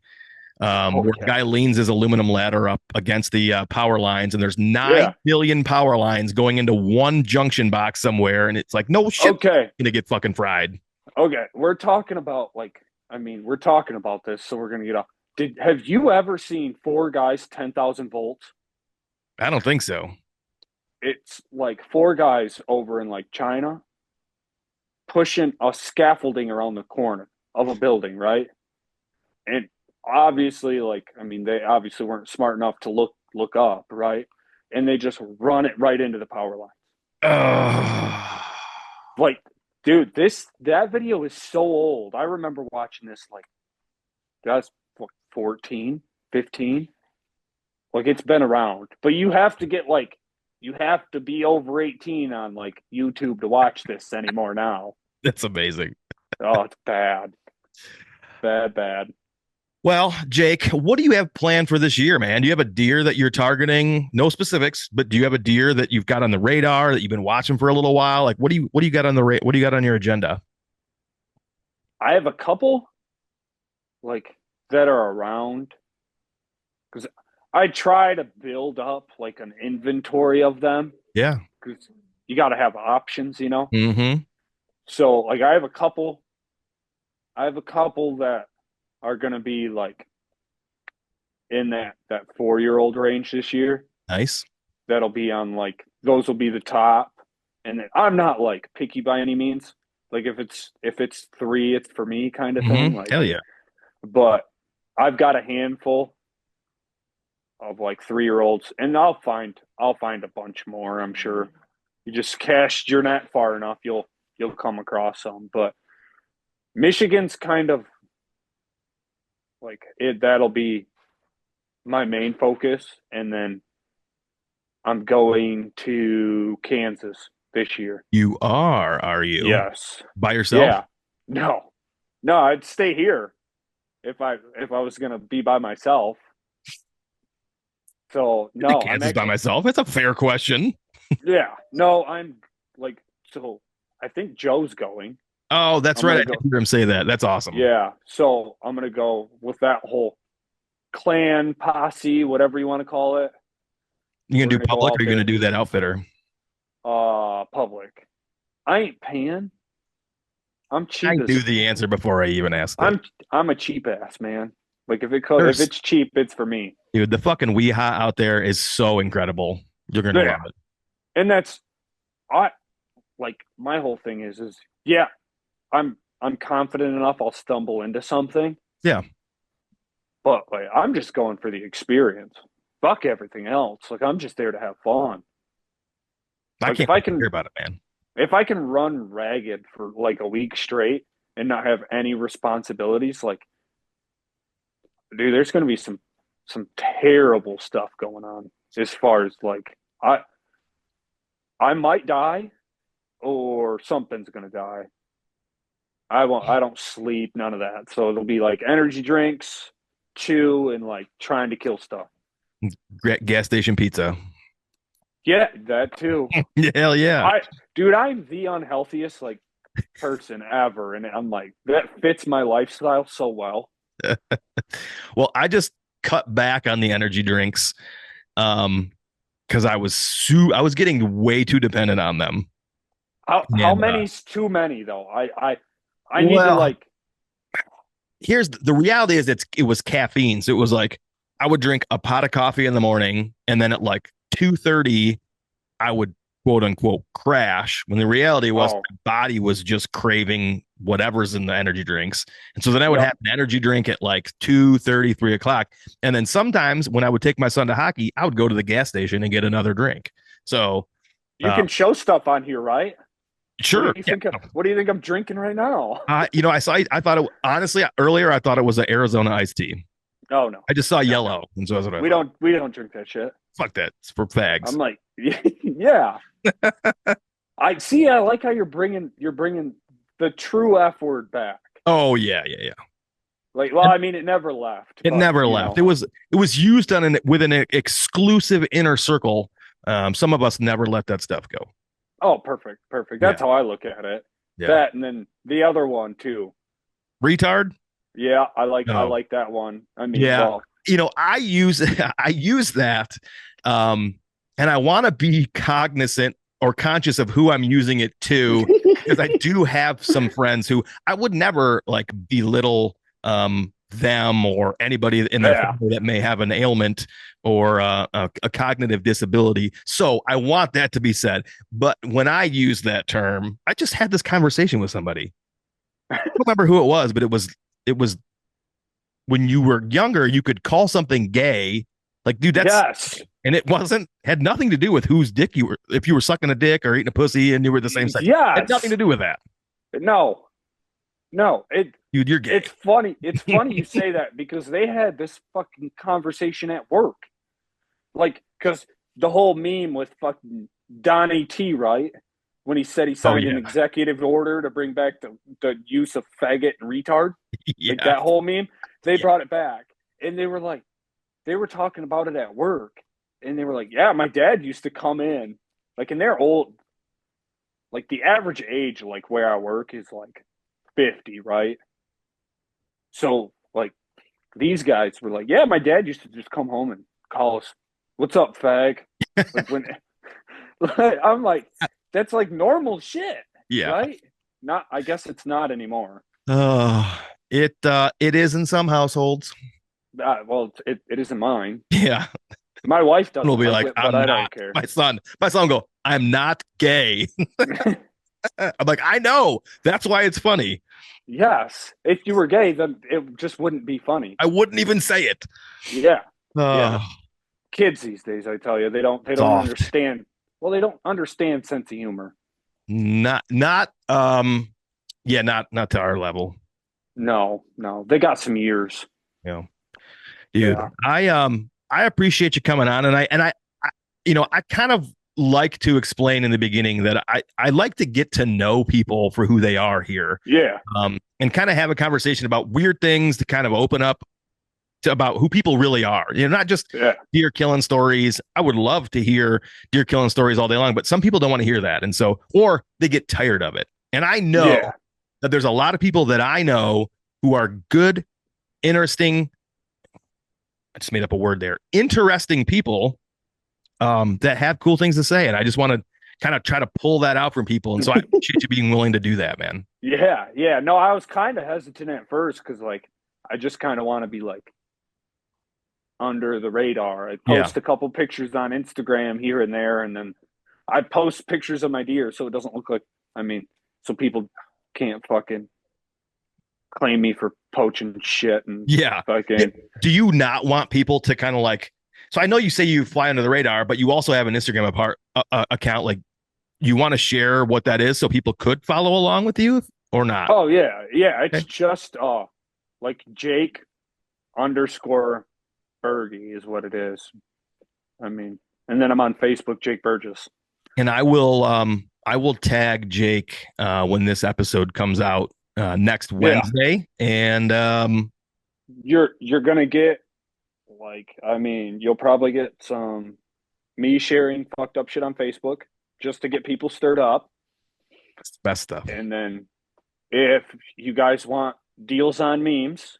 oh where a yeah, guy leans his aluminum ladder up against the power lines, and there's nine yeah. billion power lines going into one junction box somewhere, and it's like no shit, Okay, gonna get fucking fried. okay. We're talking about like, I mean, we're talking about this, so we're gonna get off. Did have you ever seen four guys 10,000 volts? I don't think so. It's like four guys over in like China pushing a scaffolding around the corner of a building, right? And obviously, like, I mean, they obviously weren't smart enough to look up, right? And they just run it right into the power line. Ugh. Like, dude, that video is so old. I remember watching this like that's what, 14, 15. Like it's been around. But you have to get like you have to be over 18 on like YouTube to watch this anymore now. That's amazing. Oh, it's bad. Bad, bad. Well, Jake, what do you have planned for this year, man? Do you have a deer that you're targeting? No specifics, but do you have a deer that you've got on the radar that you've been watching for a little while? Like, what do you got on the what do you got on your agenda? I have a couple like that are around because I try to build up like an inventory of them Yeah. because you got to have options, you know. Mm-hmm. So like I have a couple that are going to be like in that 4 year old range this year. Nice. That'll be on like those will be the top, and then I'm not like picky by any means. Like if it's three, it's for me kind of thing. Mm-hmm. Like, Hell yeah. but I've got a handful of like 3 year olds, and I'll find a bunch more. I'm sure. You just cast your net far enough, you'll come across some. But Michigan's kind of like it. That'll be my main focus, and then I'm going to Kansas this year. You are you? Yes. By yourself? Yeah. No. No, I'd stay here if I was gonna be by myself. So Into no, I'm Kansas by actually myself? That's a fair question. yeah. No, I'm like so I think Joe's going. Oh, that's I'm right. gonna I go did hear him say that. That's awesome. yeah. So I'm gonna go with that whole clan posse, whatever you want to call it. You gonna We're do gonna go public or out are you gonna there. do that outfitter? Public. I ain't paying. I'm I cheap knew as the answer before I even asked it. I'm I'm a cheap ass man. Like if There's it's cheap, it's for me. dude, the fucking Weeha out there is so incredible. You're gonna Yeah, love it. and that's I like my whole thing is yeah, I'm confident enough I'll stumble into something, Yeah, but like I'm just going for the experience. Fuck everything else. Like I'm just there to have fun. I Like can't if I wait to hear can about it, man. if I can run ragged for like a week straight and not have any responsibilities, like dude, there's going to be some terrible stuff going on as far as like I might die or something's going to die. I don't sleep, none of that. So it'll be like energy drinks, chew, and like trying to kill stuff. Gas station pizza. Yeah, that too. Hell yeah. I, dude, I'm the unhealthiest like person ever, and I'm like that fits my lifestyle so well. Well, I just cut back on the energy drinks um because I was getting way too dependent on them. How And many's too many though? I need to well, like here's the reality is it was caffeine. So it was like I would drink a pot of coffee in the morning and then at like 2:30 I would quote unquote crash when the reality was oh my body was just craving whatever's in the energy drinks. And so then I would yep. have an energy drink at like 2:30, 3 o'clock. And then sometimes when I would take my son to hockey, I would go to the gas station and get another drink. So You uh can show stuff on here, right? What do sure. you Yeah. think? What do you think I'm drinking right now? I thought honestly earlier I thought it was an Arizona iced tea. Oh no, I just saw no, no. yellow, and so that's what I thought. We don't drink that shit. Fuck that. It's for I'm fags. like, yeah. I see. I like how you're bringing the true F word back. Oh yeah, yeah, yeah. Like, well, I mean, it never left, It but never you left. know. It was used on an with an exclusive inner circle. Some of us never let that stuff go. Oh, perfect, perfect. Yeah, That's how I look at it. yeah. That and then the other one too. Retard. Yeah, I No. like that one. I mean, Yeah. well, I use I use that, um, and I want to be cognizant or conscious of who I'm using it to, because I do have some friends who I would never like belittle them or anybody in their yeah. family that may have an ailment or a cognitive disability. So I want that to be said. But when I use that term, I just had this conversation with somebody. I don't remember who it was, but it was when you were younger, you could call something gay. Like, dude, that's Yes. and it wasn't had nothing to do with whose dick you were. If you were sucking a dick or eating a pussy and you were the same sex, it had nothing Yes. to do with that. No. No. Dude, you're gay. It's funny. It's funny you say that because they had this fucking conversation at work. Like, because the whole meme with fucking Donnie T, right? When he said he Oh signed an yeah, executive order to bring back the use of faggot and retard, like yeah, that whole meme, they yeah. brought it back. And they were like, they were talking about it at work. And they were like, yeah, my dad used to come in, like, and they're old. Like, the average age, like, where I work is like 50, right? So, like, these guys were like, yeah, my dad used to just come home and call us, "What's up, fag?" Like when I'm like, that's like normal shit, Yeah. right? Not, I guess it's not anymore. It is in some households. Well, it isn't mine. Yeah, My wife will doesn't be like like, it, but I'm I don't not. care. My son will go, I'm not gay. I'm like, I know. That's why it's funny. Yes, if you were gay, then it just wouldn't be funny. I wouldn't even say it. Yeah, yeah. Uh, Kids these days, I tell you, they don't soft. understand. Well, they don't understand sense of humor. Not yeah, not to our level. No, no, they got some years. You know, dude. Yeah, I appreciate you coming on, and I I kind of like to explain in the beginning that I like to get to know people for who they are here, yeah, and kind of have a conversation about weird things to kind of open up to about who people really are. Not just yeah, deer killing stories. I would love to hear deer killing stories all day long, but some people don't want to hear that, and so or they get tired of it. And I know yeah. that there's a lot of people that I know who are good, interesting. I just made up a word there. Interesting people that have cool things to say, and I just want to kind of try to pull that out from people. And so I appreciate you being willing to do that, man. Yeah, yeah. No, I was kind of hesitant at first because, like, I just kind of want to be like under the radar. I Yeah, post a couple pictures on Instagram here and there, and then I post pictures of my deer so it doesn't look like, I mean, so people can't fucking claim me for poaching shit and yeah. fucking. Do you not want people to kind of like? So I know you say you fly under the radar, but you also have an Instagram account. Like, you want to share what that is so people could follow along with you or not? Oh yeah, yeah. It's Okay. just like Jake underscore Bergie is what it is. I mean, and then I'm on Facebook, Jake Burgess. And I will tag Jake when this episode comes out next Yeah, Wednesday. And you're gonna get like, I mean, you'll probably get some me sharing fucked up shit on Facebook just to get people stirred up. That's the best stuff. And then if you guys want deals on memes,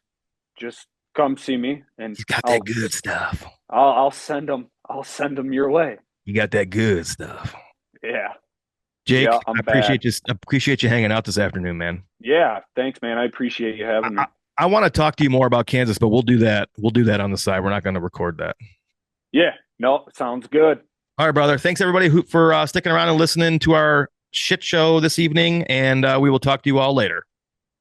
just come see me and You got that I'll good stuff. I'll send them. I'll send them your way. You got that good stuff. Yeah. Jake, Yeah, I I'm appreciate back. you. Appreciate you hanging out this afternoon, man. Yeah, thanks, man. I appreciate you I, having I, me. I want to talk to you more about Kansas, but we'll do that. We'll do that on the side. We're not going to record that. Yeah, no, sounds good. All right, brother. Thanks everybody for sticking around and listening to our shit show this evening, and we will talk to you all later.